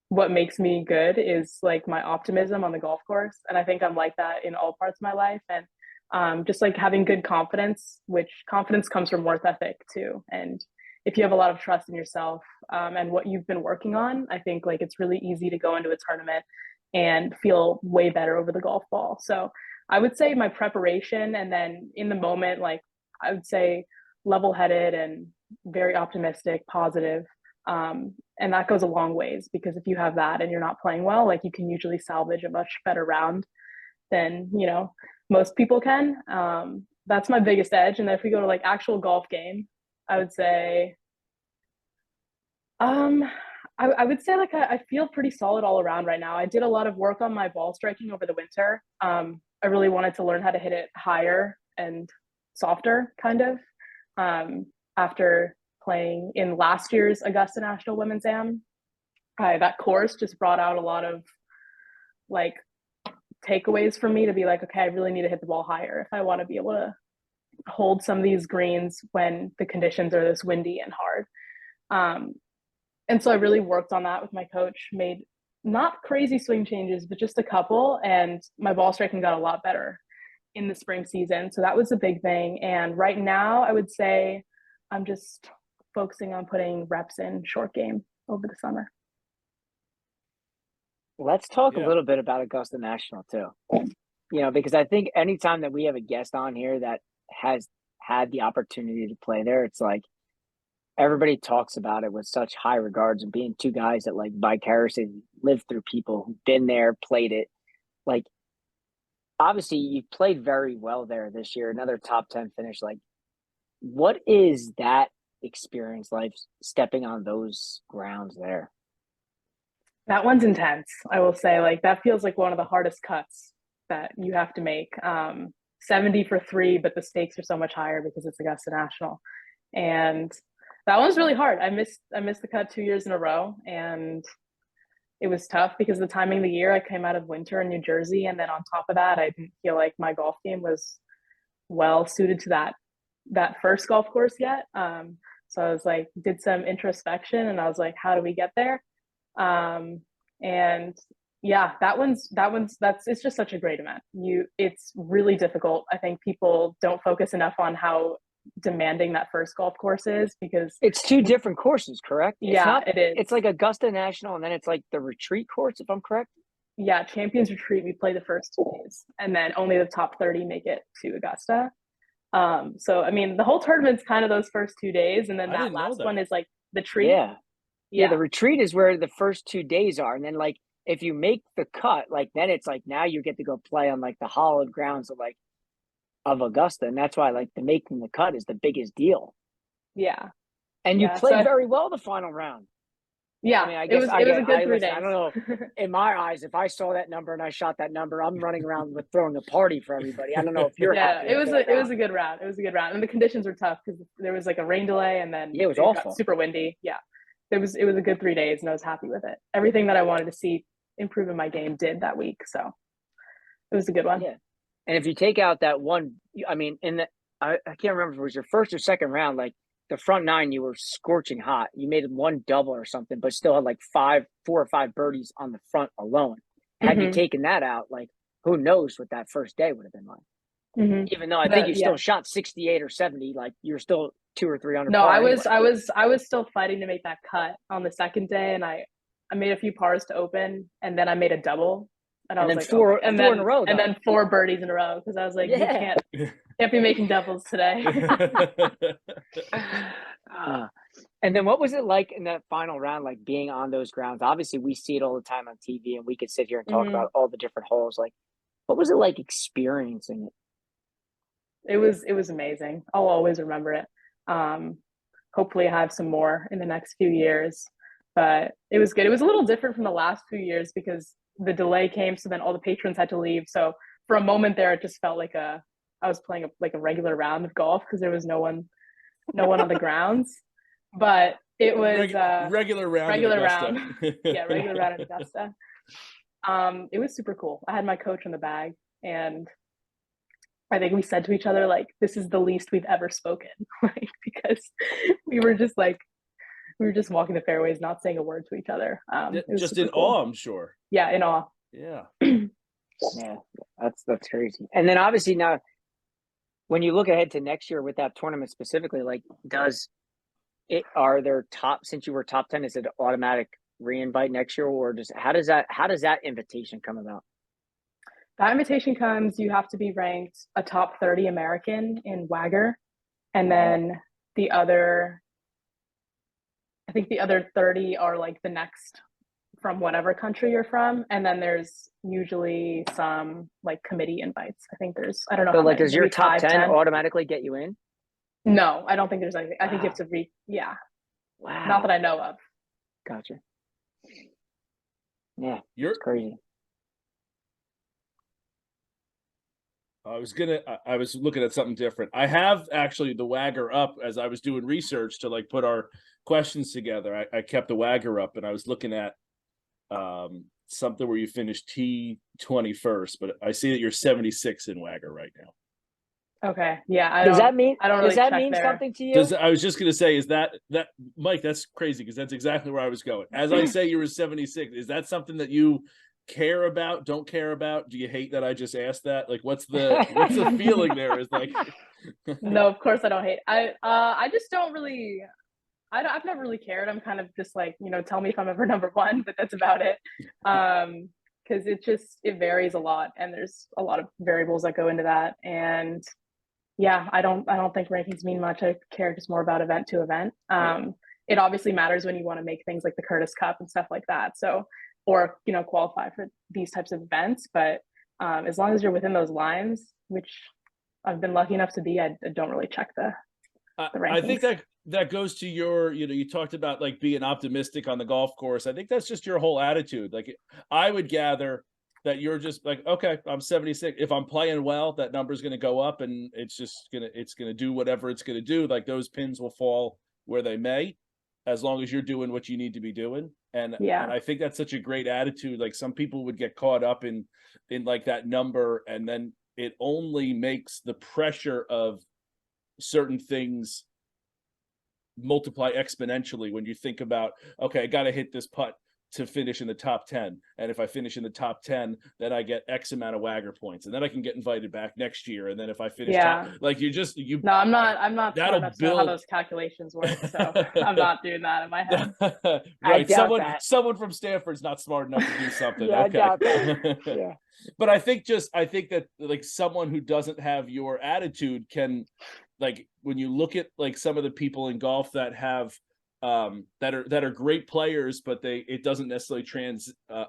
Speaker 3: what makes me good is like my optimism on the golf course. And I think I'm like that in all parts of my life. And just like having good confidence, which confidence comes from work ethic too. And if you have a lot of trust in yourself and what you've been working on, I think like it's really easy to go into a tournament and feel way better over the golf ball. So I would say my preparation, and then in the moment, like I would say level-headed and very optimistic, positive. And that goes a long ways, because if you have that and you're not playing well, like you can usually salvage a much better round than, most people can. That's my biggest edge. And then if we go to like actual golf game, I would say, I would say like I feel pretty solid all around right now. I did a lot of work on my ball striking over the winter. I really wanted to learn how to hit it higher and softer, kind of. After playing in last year's Augusta National Women's Am, that course just brought out a lot of like takeaways for me to be like, okay, I really need to hit the ball higher if I want to be able to hold some of these greens when the conditions are this windy and hard. And so I really worked on that with my coach, made not crazy swing changes, but just a couple, and my ball striking got a lot better in the spring season. So that was a big thing. And right now I would say I'm just focusing on putting reps in short game over the summer.
Speaker 4: Let's talk a little bit about Augusta National too. Because I think anytime that we have a guest on here that has had the opportunity to play there, it's like everybody talks about it with such high regards, and being two guys that like vicariously lived through people who've been there, played it. Like, obviously, you played very well there this year, another top 10 finish. Like, what is that experience like stepping on those grounds there?
Speaker 3: That one's intense, I will say. Like, that feels like one of the hardest cuts that you have to make. 70 for 3, but the stakes are so much higher because it's Augusta National. And that one's really hard. I missed the cut 2 years in a row, and it was tough because the timing of the year, I came out of winter in New Jersey, and then on top of that, I didn't feel like my golf game was well suited to that first golf course yet. So I was like, did some introspection, and I was like, how do we get there? And yeah, it's just such a great event. It's really difficult. I think people don't focus enough on how demanding that first golf course is, because
Speaker 4: it's two different courses, correct?
Speaker 3: Yeah, it is.
Speaker 4: It's like Augusta National, and then it's like the retreat course, if I'm correct.
Speaker 3: Yeah, Champions Retreat, we play the first 2 days, and then only the top 30 make it to Augusta. So I mean, the whole tournament's kind of those first 2 days, and then that last one is like the treat.
Speaker 4: Yeah, the retreat is where the first 2 days are, and then like if you make the cut, like then it's like now you get to go play on like the hallowed grounds of Augusta, and that's why like the making the cut is the biggest deal.
Speaker 3: Yeah,
Speaker 4: and you played very well the final round.
Speaker 3: Yeah,
Speaker 4: I mean,
Speaker 3: it was a good 3 days.
Speaker 4: I don't know. In my eyes, if I saw that number and I shot that number, I'm running around with throwing a party for everybody. I don't know if you're happy.
Speaker 3: It was a good round. It was a good round, and the conditions were tough because there was like a rain delay, and then
Speaker 4: it was awful,
Speaker 3: super windy. Yeah, it was a good 3 days, and I was happy with it. Everything that I wanted to see improve in my game did that week, so it was a good one.
Speaker 4: Yeah, and if you take out that one, I mean, I can't remember if it was your first or second round, like the front 9, you were scorching hot. You made one double or something, but still had like 4 or 5 birdies on the front alone. Had you taken that out, like who knows what that first day would have been like. Even though I think you still shot 68 or 70, like you're still 2 or 3 under.
Speaker 3: No, I was still fighting to make that cut on the second day, and I made a few pars to open, and then I made a double. And I was like,
Speaker 4: 4 in a row,
Speaker 3: and then 4 birdies in a row, because I was like, you can't be making doubles today.
Speaker 4: And then what was it like in that final round, like being on those grounds? Obviously, we see it all the time on TV, and we could sit here and talk about all the different holes. Like, what was it like experiencing it?
Speaker 3: It was amazing. I'll always remember it. Hopefully, I have some more in the next few years. But it was good. It was a little different from the last few years because the delay came, so then all the patrons had to leave. So for a moment there, it just felt like I was playing a regular round of golf because there was no one on the grounds. But it was
Speaker 1: regular round.
Speaker 3: Yeah, regular round at Augusta. It was super cool. I had my coach in the bag, and I think we said to each other, like, this is the least we've ever spoken, like, because we were just walking the fairways, not saying a word to each other.
Speaker 1: Just in awe, I'm sure.
Speaker 3: Yeah, in awe.
Speaker 1: Yeah.
Speaker 4: Yeah, that's crazy. And then obviously now, when you look ahead to next year with that tournament specifically, like, since you were top 10, is it automatic re-invite next year, or how does that invitation come about?
Speaker 3: That invitation comes, you have to be ranked a top 30 American in WAGR, and then I think the other 30 are like the next from whatever country you're from, and then there's usually some like committee invites. I think I don't know.
Speaker 4: So like, does your top 10 automatically get you in?
Speaker 3: No, I don't think there's anything. I think you have to yeah.
Speaker 4: Wow.
Speaker 3: Not that I know of.
Speaker 4: Gotcha. Yeah, it's crazy.
Speaker 1: I was looking at something different. I have actually the WAGR up as I was doing research to like put our questions together. I kept the WAGR up, and I was looking at something where you finished T21st, but I see that you're 76 in WAGR right now.
Speaker 3: Okay. Yeah.
Speaker 4: Does that mean
Speaker 3: there.
Speaker 4: something to you?
Speaker 1: I was just going to say, is that Mike, that's crazy, because that's exactly where I was going. As I say, you were 76. Is that something that you care about, don't care about? Do you hate that I just asked that? Like, what's the feeling there? Is like
Speaker 3: No, of course I don't hate. I just don't really I've never really cared. I'm kind of just like, tell me if I'm ever number 1, but that's about it. Because it varies a lot, and there's a lot of variables that go into that. And Yeah, I don't think rankings mean much. I care just more about event to event. It obviously matters when you want to make things like the Curtis Cup and stuff like that. So, or, qualify for these types of events. But as long as you're within those lines, which I've been lucky enough to be, I don't really check the rankings.
Speaker 1: I think that goes to your, you talked about like being optimistic on the golf course. I think that's just your whole attitude. Like, I would gather that you're just like, okay, I'm 76. If I'm playing well, that number's going to go up, and it's going to do whatever it's going to do. Like, those pins will fall where they may, as long as you're doing what you need to be doing. And I think that's such a great attitude. Like, some people would get caught up in like that number, and then it only makes the pressure of certain things multiply exponentially when you think about, okay, I got to hit this putt to finish in the top 10. And if I finish in the top 10, then I get X amount of Wagger points, and then I can get invited back next year. And then if I finish top, like you
Speaker 3: no, I'm not
Speaker 1: that'll
Speaker 3: smart enough to know how those calculations work. So I'm not doing that in my head.
Speaker 1: Right. Someone from Stanford's not smart enough to do something.
Speaker 4: Yeah,
Speaker 1: okay.
Speaker 4: I doubt that. Yeah.
Speaker 1: But I think that like someone who doesn't have your attitude can, like, when you look at like some of the people in golf that have that are great players, but it doesn't necessarily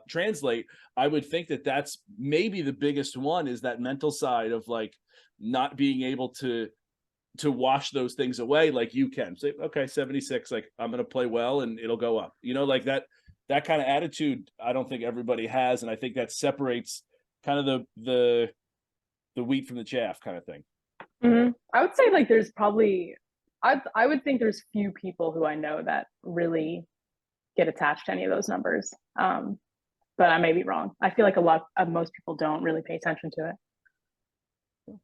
Speaker 1: translate. I would think that that's maybe the biggest one, is that mental side of like not being able to wash those things away. Like, you can say, okay, 76, like I'm going to play well and it'll go up, like that kind of attitude. I don't think everybody has. And I think that separates kind of the wheat from the chaff kind of thing.
Speaker 3: Mm-hmm. I would say like there's probably, I would think there's few people who I know that really get attached to any of those numbers. But I may be wrong. I feel like most people don't really pay attention to it.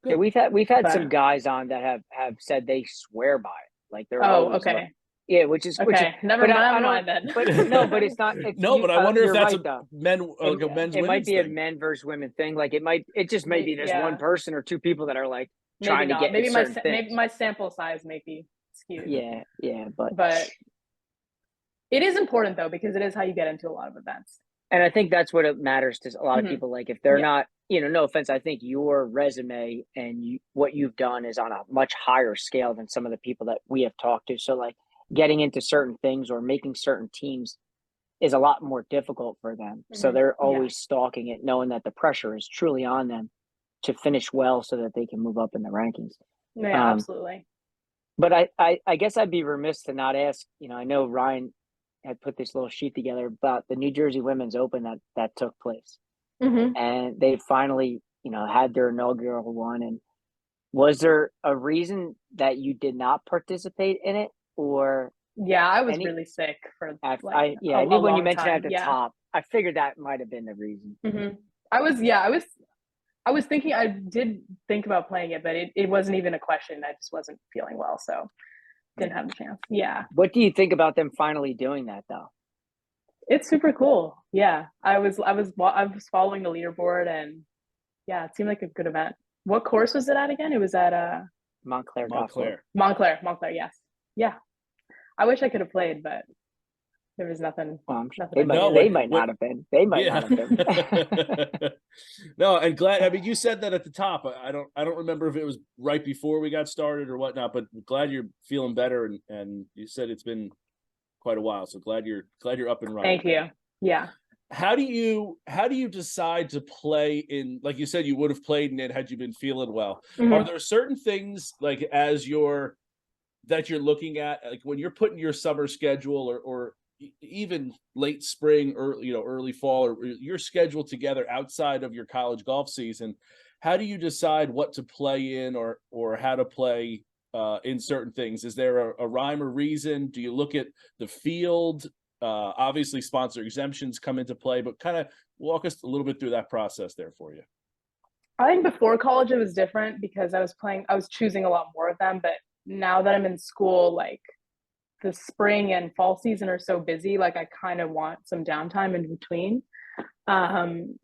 Speaker 4: Yeah, we've had some guys on that have said they swear by it. Like, they're
Speaker 3: okay.
Speaker 4: Like, yeah, which is
Speaker 3: never mind then.
Speaker 4: But no, but it's not.
Speaker 1: But I wonder if that's
Speaker 4: right,
Speaker 1: a men's.
Speaker 4: It might be a men versus women thing. Like, it just may be there's one person or two people that are like trying to get
Speaker 3: maybe my sample size may be skewed.
Speaker 4: Yeah, but
Speaker 3: it is important though, because it is how you get into a lot of events.
Speaker 4: And I think that's what it matters to a lot of people. Like, if they're not, no offense, I think your resume and what you've done is on a much higher scale than some of the people that we have talked to. So like, getting into certain things or making certain teams is a lot more difficult for them. So they're always stalking it, knowing that the pressure is truly on them to finish well so that they can move up in the rankings.
Speaker 3: Yeah, absolutely.
Speaker 4: But I guess I'd be remiss to not ask, I know Ryan had put this little sheet together about the New Jersey Women's Open that took place. And they finally, had their inaugural one. And was there a reason that you did not participate in it? Or
Speaker 3: I was really sick for
Speaker 4: I knew when you mentioned it at the top, I figured that might have been the reason.
Speaker 3: I was thinking, I did think about playing it, but it wasn't even a question. I just wasn't feeling well, so didn't have the chance. Yeah.
Speaker 4: What do you think about them finally doing that though?
Speaker 3: It's super cool. Yeah. I was following the leaderboard, and it seemed like a good event. What course was it at again? It was at
Speaker 4: Montclair.
Speaker 3: Montclair, yes. Yeah. I wish I could have played, but there was nothing.
Speaker 4: Well, they might not have been. They might not have been.
Speaker 1: No, and glad. I mean, you said that at the top. I don't remember if it was right before we got started or whatnot. But glad you're feeling better, and you said it's been quite a while. So glad you're up and running.
Speaker 3: Thank you. Yeah.
Speaker 1: How do you decide to play in? Like you said, you would have played in it had you been feeling well. Are there certain things like that you're looking at, like when you're putting your summer schedule or even late spring or early fall, or your schedule together outside of your college golf season? How do you decide what to play in or how to play in certain things? Is there a rhyme or reason? Do you look at the field? Obviously sponsor exemptions come into play, but kind of walk us a little bit through that process there for you.
Speaker 3: I think before college it was different because I was choosing a lot more of them, but now that I'm in school, like the spring and fall season are so busy, like I kind of want some downtime in between.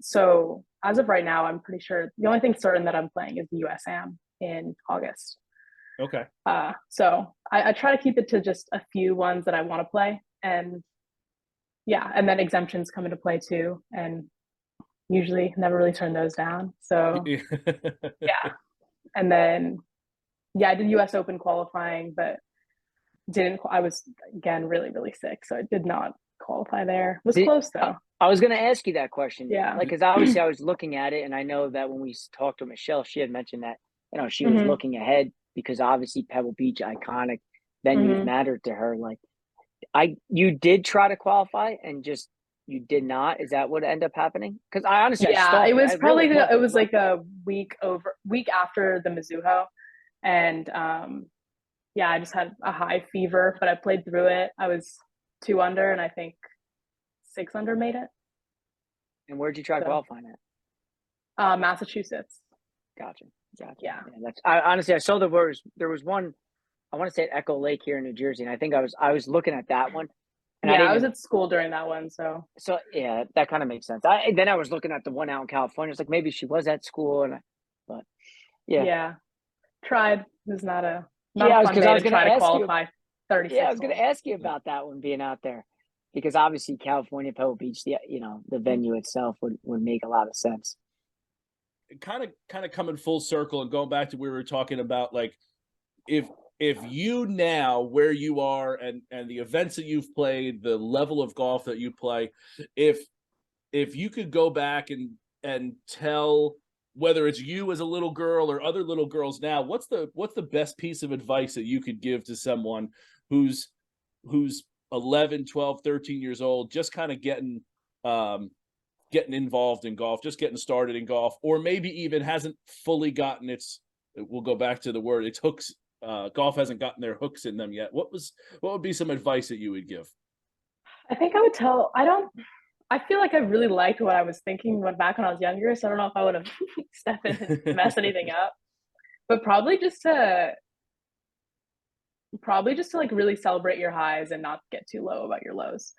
Speaker 3: So as of right now, I'm pretty sure the only thing certain that I'm playing is the USAM in August.
Speaker 1: Okay.
Speaker 3: So I try to keep it to just a few ones that I want to play, and and then exemptions come into play too, and usually never really turn those down. So and then yeah, I did US Open qualifying, but didn't, I was again really, really sick. So I did not qualify there. Was close though.
Speaker 4: I was going to ask you that question.
Speaker 3: Yeah.
Speaker 4: Like, because obviously I was looking at it, and I know that when we talked to Michelle, she had mentioned that, she was looking ahead because obviously Pebble Beach, iconic venues mattered to her. Like, you did try to qualify and just, you did not. Is that what ended up happening? Because I honestly,
Speaker 3: Yeah, it was probably
Speaker 4: really
Speaker 3: it was like a week after the Mizuho, and yeah, I just had a high fever, but I played through it. I was 2 under, and I think 6 under made it.
Speaker 4: And where'd you try qualifying
Speaker 3: at? Massachusetts.
Speaker 4: Gotcha.
Speaker 3: Yeah.
Speaker 4: That's, I honestly, I saw there was one, I want to say at Echo Lake here in New Jersey, and I think I was looking at that one. And
Speaker 3: yeah, I was at school during that one, so
Speaker 4: yeah, that kind of makes sense. Then I was looking at the one out in California. It's like maybe she was at school, but yeah,
Speaker 3: yeah, tried. It was not a
Speaker 4: fun day
Speaker 3: to try to qualify 36.
Speaker 4: Yeah, I was going to ask you about that one being out there, because obviously California, Pebble Beach, the venue itself would make a lot of sense.
Speaker 1: Kind of coming full circle and going back to where we were talking about, like, if you now, where you are, and the events that you've played, the level of golf that you play, if you could go back and tell, whether it's you as a little girl or other little girls now, what's the best piece of advice that you could give to someone who's 11, 12, 13 years old, just kind of getting involved in golf, just getting started in golf, or maybe even hasn't fully gotten we'll go back to the word, its hooks. Golf hasn't gotten their hooks in them yet. What would be some advice that you would give?
Speaker 3: I think I would tell, I feel like I really liked what I was thinking back when I was younger, so I don't know if I would have stepped in and mess anything up. But probably just to like really celebrate your highs and not get too low about your lows.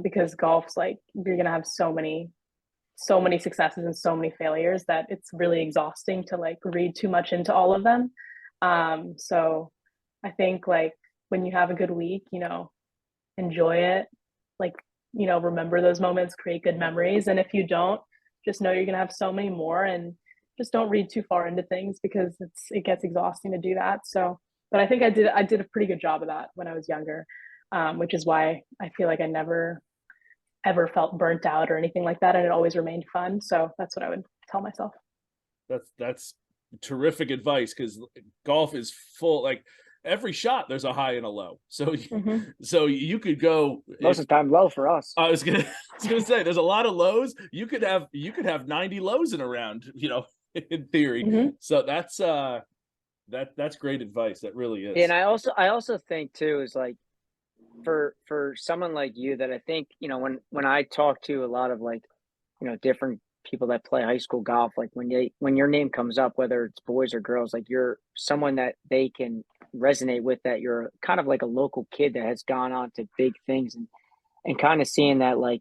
Speaker 3: Because golf's like, you're gonna have so many successes and so many failures that it's really exhausting to like read too much into all of them. So I think like when you have a good week, enjoy it, like, remember those moments, create good memories. And if you don't, just know you're going to have so many more, and just don't read too far into things, because it gets exhausting to do that. So, but I think I did a pretty good job of that when I was younger, which is why I feel like I never ever felt burnt out or anything like that. And it always remained fun. So that's what I would tell myself.
Speaker 1: That's terrific advice, because golf is full, like, every shot there's a high and a low, so so you could go
Speaker 4: most of the time low for us.
Speaker 1: I was gonna say there's a lot of lows. You could have 90 lows in a round, in theory. So that's great advice. That really is.
Speaker 4: And I also think too is like, for someone like you, that I think, when I talk to a lot of like, different people that play high school golf, like when your name comes up, whether it's boys or girls, like you're someone that they can resonate with, that you're kind of like a local kid that has gone on to big things, and kind of seeing that, like,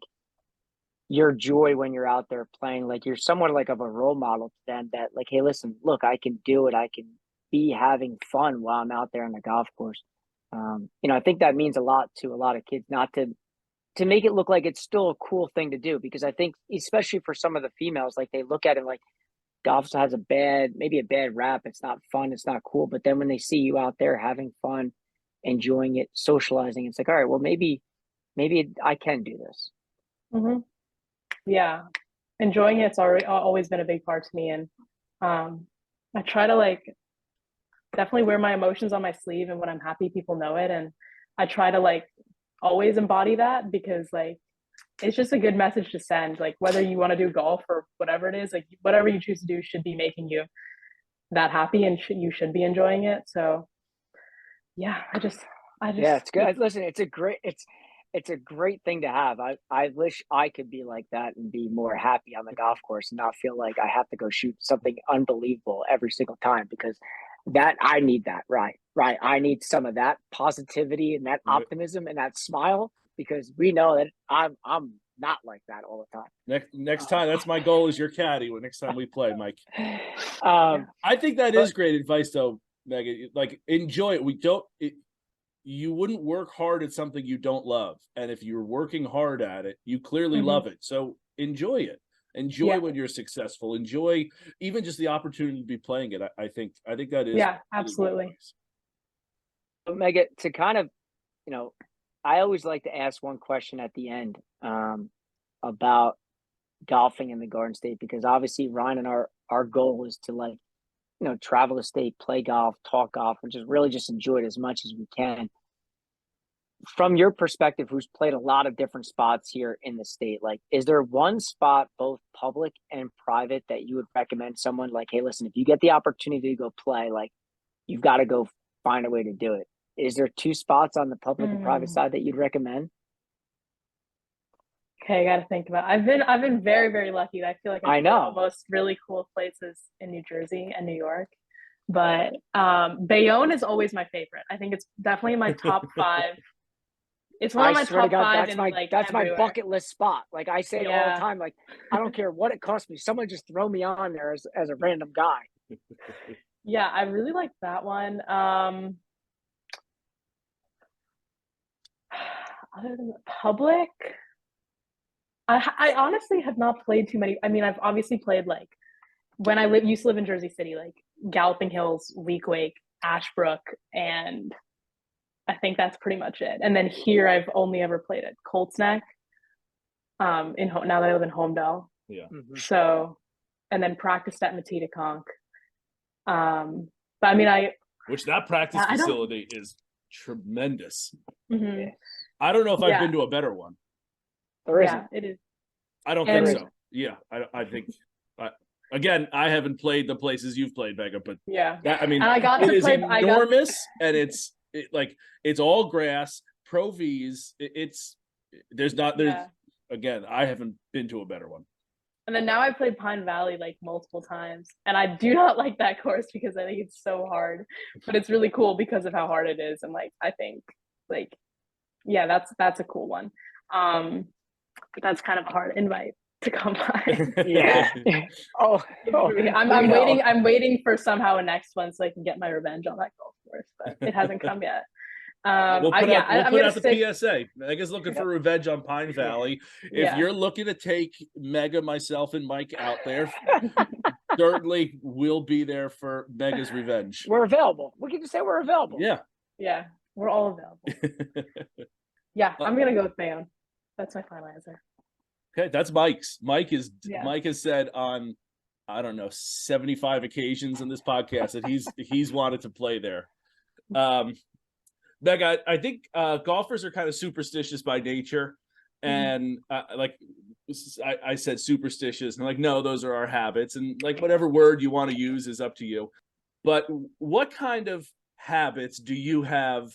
Speaker 4: your joy when you're out there playing, like you're somewhat like of a role model to them, that like, hey, listen, look, I can do it. I can be having fun while I'm out there on the golf course. I think that means a lot to a lot of kids, not to make it look like it's still a cool thing to do, because I think especially for some of the females, like they look at it like golf has maybe a bad rap. It's not fun. It's not cool. But then when they see you out there having fun, enjoying it, socializing, it's like, all right, well, maybe I can do this.
Speaker 3: Yeah. Enjoying it's always been a big part to me. And I try to like definitely wear my emotions on my sleeve, and when I'm happy, people know it. And I try to like always embody that, because like it's just a good message to send, like whether you want to do golf or whatever it is, like whatever you choose to do should be making you that happy, and you should be enjoying it. So yeah, I just
Speaker 4: yeah, it's good. Listen, it's a great thing to have. I wish I could be like that and be more happy on the golf course and not feel like I have to go shoot something unbelievable every single time, because that I need that, right. I need some of that positivity and that optimism and that smile, because we know that I'm not like that all the time.
Speaker 1: Next time, that's my goal, is your caddy next time we play, Mike. I think that is great advice, though, Megha. Like, enjoy it. You wouldn't work hard at something you don't love, and if you're working hard at it, you clearly love it. So enjoy it. Enjoy
Speaker 3: Yeah.
Speaker 1: when you're successful. Enjoy even just the opportunity to be playing it. I think that is
Speaker 3: Yeah,
Speaker 1: really
Speaker 3: absolutely.
Speaker 1: nice.
Speaker 4: But Mega, to kind of, I always like to ask one question at the end about golfing in the Garden State, because obviously Ryan and our goal is to, like, travel the state, play golf, talk golf, and just really just enjoy it as much as we can. From your perspective, who's played a lot of different spots here in the state, like, is there one spot, both public and private, that you would recommend someone, like, hey, listen, if you get the opportunity to go play, like, you've got to go find a way to do it? Is there two spots on the public and private side that you'd recommend?
Speaker 3: Okay, I got to think about it. I've been very, very lucky. I feel like I've been almost really cool places in New Jersey and New York. But Bayonne is always my favorite. I think it's definitely my top 5. It's one of my top 5 in, like,
Speaker 4: that's
Speaker 3: everywhere.
Speaker 4: my bucket list spot. Like, I say it all the time. Like, I don't care what it costs me. Someone just throw me on there as a random guy.
Speaker 3: Yeah, I really like that one. Other than the public, I honestly have not played too many. I mean, I've obviously played, like, when I used to live in Jersey City, like Galloping Hills, Leak Lake, Ashbrook, and I think that's pretty much it. And then here, I've only ever played at Colts Neck. Now that I live in Homedale.
Speaker 1: Yeah.
Speaker 4: Mm-hmm.
Speaker 3: So, and then practiced at Matera Conch. But I mean,
Speaker 1: which that practice facility is tremendous.
Speaker 3: Mm-hmm.
Speaker 1: I don't know if I've been to a better one.
Speaker 4: There isn't.
Speaker 3: Yeah, it is.
Speaker 1: I don't think so. Yeah, I think. Again, I haven't played the places you've played, Megha, but
Speaker 3: yeah,
Speaker 1: I mean,
Speaker 3: and I got
Speaker 1: it
Speaker 3: to
Speaker 1: is
Speaker 3: play,
Speaker 1: enormous, and it's all grass, Pro Vs. Again, I haven't been to a better one.
Speaker 3: And then now I played Pine Valley, like, multiple times, and I do not like that course because I think it's so hard. But it's really cool because of how hard it is, and, like, I think, like, yeah, that's a cool one. But that's kind of hard invite to come by.
Speaker 4: Yeah.
Speaker 3: I'm waiting for somehow a next one so I can get my revenge on that golf course, but it hasn't come yet.
Speaker 1: We'll put out the PSA. Megha's looking for revenge on Pine Valley. If you're looking to take Megha, myself, and Mike out there, certainly we'll be there for Megha's revenge.
Speaker 4: We're available. We can just say we're available.
Speaker 3: Yeah, we're all available. Yeah, I'm gonna go with Bayonne. That's my final answer.
Speaker 1: Okay, that's Mike's. Mike has said on, I don't know, 75 occasions in this podcast that he's wanted to play there. Megha, I think golfers are kind of superstitious by nature, and I said superstitious, and like, no, those are our habits, and like whatever word you want to use is up to you. But what kind of habits do you have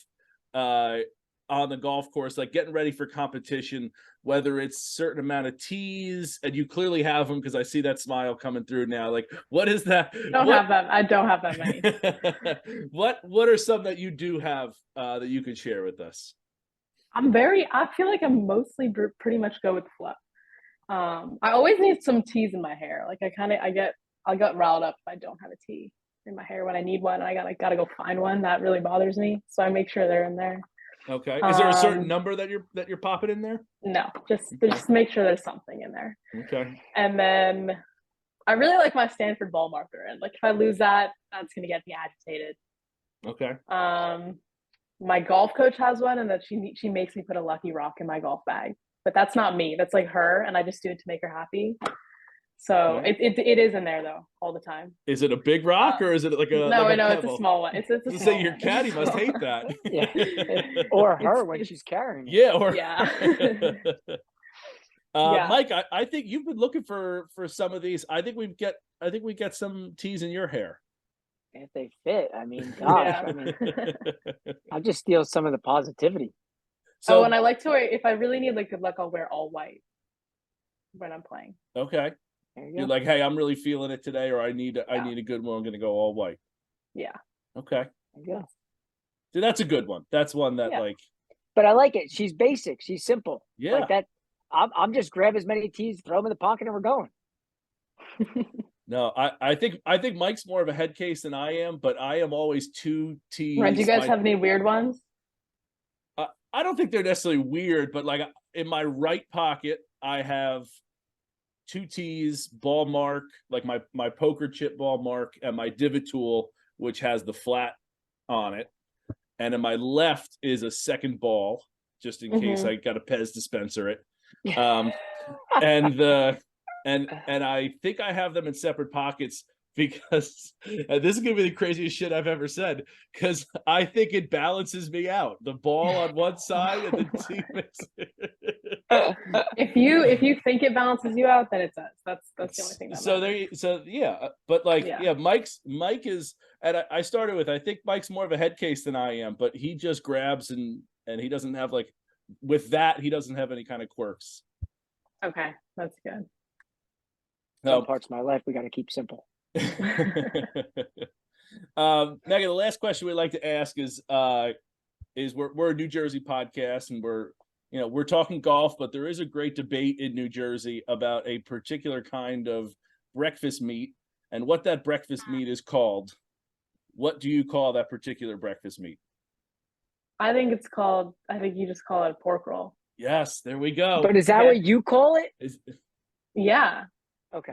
Speaker 1: on the golf course, like getting ready for competition, whether it's certain amount of tees, and you clearly have them because I see that smile coming through now. Like, what is that?
Speaker 3: I don't have that many.
Speaker 1: What are some that you do have that you could share with us?
Speaker 3: I feel like I'm mostly pretty much go with the flow. I always need some tees in my hair. Like, I'll get riled up if I don't have a tee in my hair when I need one. I gotta go find one. That really bothers me. So I make sure they're in there.
Speaker 1: Okay. Is there a certain number that you're popping in there?
Speaker 3: No, just make sure there's something in there.
Speaker 1: Okay.
Speaker 3: And then I really like my Stanford ball marker, and like if I lose that, that's gonna get me agitated.
Speaker 1: Okay.
Speaker 3: My golf coach has one, and that she makes me put a lucky rock in my golf bag, but that's not me. That's like her, and I just do it to make her happy. So it is in there though all the time.
Speaker 1: Is it a big rock or is it like a?
Speaker 3: No,
Speaker 1: like
Speaker 3: it's a small one. It's a small
Speaker 1: say your
Speaker 3: one.
Speaker 1: caddy must hate that.
Speaker 4: Yeah. Or her when she's carrying it.
Speaker 1: Yeah. Or
Speaker 3: yeah.
Speaker 1: Mike, I think you've been looking for some of these. I think we get some tees in your hair.
Speaker 4: If they fit, I mean, gosh, I'll just steal some of the positivity.
Speaker 3: So, and I like to wear, if I really need like good luck, I'll wear all white when I'm playing.
Speaker 1: Okay. You're like, hey, I'm really feeling it today, or I need a good one. I'm going to go all white.
Speaker 3: Yeah.
Speaker 1: Okay.
Speaker 4: Yeah.
Speaker 1: So that's a good one. That's one that like.
Speaker 4: But I like it. She's basic. She's simple.
Speaker 1: Yeah.
Speaker 4: Like that. I'm just grab as many tees, throw them in the pocket, and we're going.
Speaker 1: No, I think Mike's more of a head case than I am, but I am always 2 tees.
Speaker 3: Right. Do you guys have any weird ones?
Speaker 1: I don't think they're necessarily weird, but like in my right pocket, I have two tees, ball mark, like my poker chip ball mark, and my divot tool, which has the flat on it. And in my left is a second ball, just in case I got a Pez dispenser it. And I think I have them in separate pockets because this is gonna be the craziest shit I've ever said, because I think it balances me out. The ball on one side and the team
Speaker 3: If you think it balances you out, then it does. That's the only thing that matters.
Speaker 1: But Mike is, and I started with, I think Mike's more of a head case than I am, but he just grabs and he doesn't have with that, he doesn't have any kind of quirks.
Speaker 3: Okay, that's good.
Speaker 4: Some parts of my life we got to keep simple.
Speaker 1: Megha, the last question we like to ask is we're a New Jersey podcast, and we're talking golf, but there is a great debate in New Jersey about a particular kind of breakfast meat and what that breakfast meat is called. What do you call that particular breakfast meat?
Speaker 3: I think you just call it a pork roll.
Speaker 1: Yes, there we go.
Speaker 4: But is that what you call it?
Speaker 3: Yeah.
Speaker 4: Okay.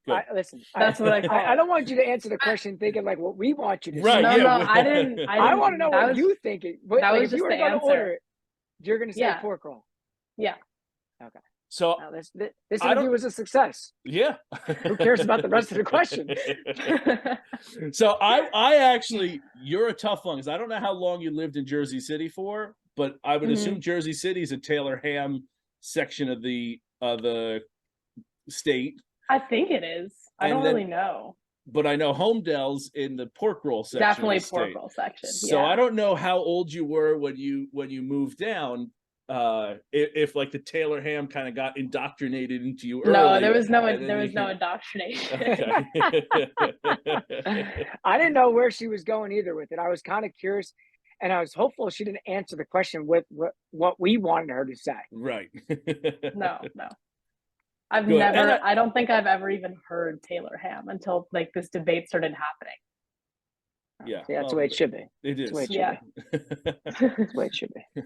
Speaker 1: Good.
Speaker 4: Listen,
Speaker 3: that's what I call it.
Speaker 4: I don't want you to answer the question thinking like what we want you to
Speaker 1: right,
Speaker 4: say.
Speaker 3: No, I didn't.
Speaker 4: I want to know what you think.
Speaker 3: That was
Speaker 4: if you
Speaker 3: just
Speaker 4: were
Speaker 3: the
Speaker 4: going to
Speaker 3: answer.
Speaker 4: order it, you're going to say pork roll.
Speaker 3: Yeah.
Speaker 4: Okay.
Speaker 1: So
Speaker 4: now, this interview was a success.
Speaker 1: Yeah.
Speaker 4: Who cares about the rest of the question?
Speaker 1: So I actually, you're a tough one, because I don't know how long you lived in Jersey City for, but I would assume Jersey City is a Taylor ham section of the state.
Speaker 3: I think it is. I don't really know.
Speaker 1: But I know Homedale's in the pork roll section.
Speaker 3: Definitely pork roll section.
Speaker 1: So I don't know how old you were when you moved down. If like the Taylor ham kind of got indoctrinated into you early.
Speaker 3: No, there was no indoctrination.
Speaker 1: Okay.
Speaker 4: I didn't know where she was going either with it. I was kind of curious, and I was hopeful she didn't answer the question with what we wanted her to say.
Speaker 1: Right.
Speaker 3: No. I don't think I've ever even heard Taylor ham until like this debate started happening.
Speaker 1: Yeah.
Speaker 4: See, that's the way it should be.
Speaker 1: It is.
Speaker 4: That's the way it should be.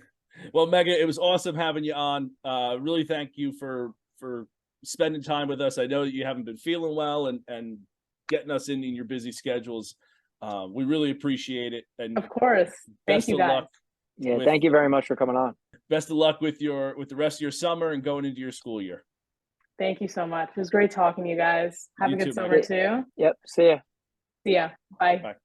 Speaker 1: Well, Megha, it was awesome having you on. Really thank you for spending time with us. I know that you haven't been feeling well and getting us in your busy schedules. We really appreciate it. And
Speaker 3: of course. Thank you, guys.
Speaker 4: Yeah, thank you very much for coming on.
Speaker 1: Best of luck with the rest of your summer and going into your school year.
Speaker 3: Thank you so much. It was great talking to you guys. Have a good summer too.
Speaker 4: Yep. See ya.
Speaker 3: See ya. Bye.
Speaker 1: Bye.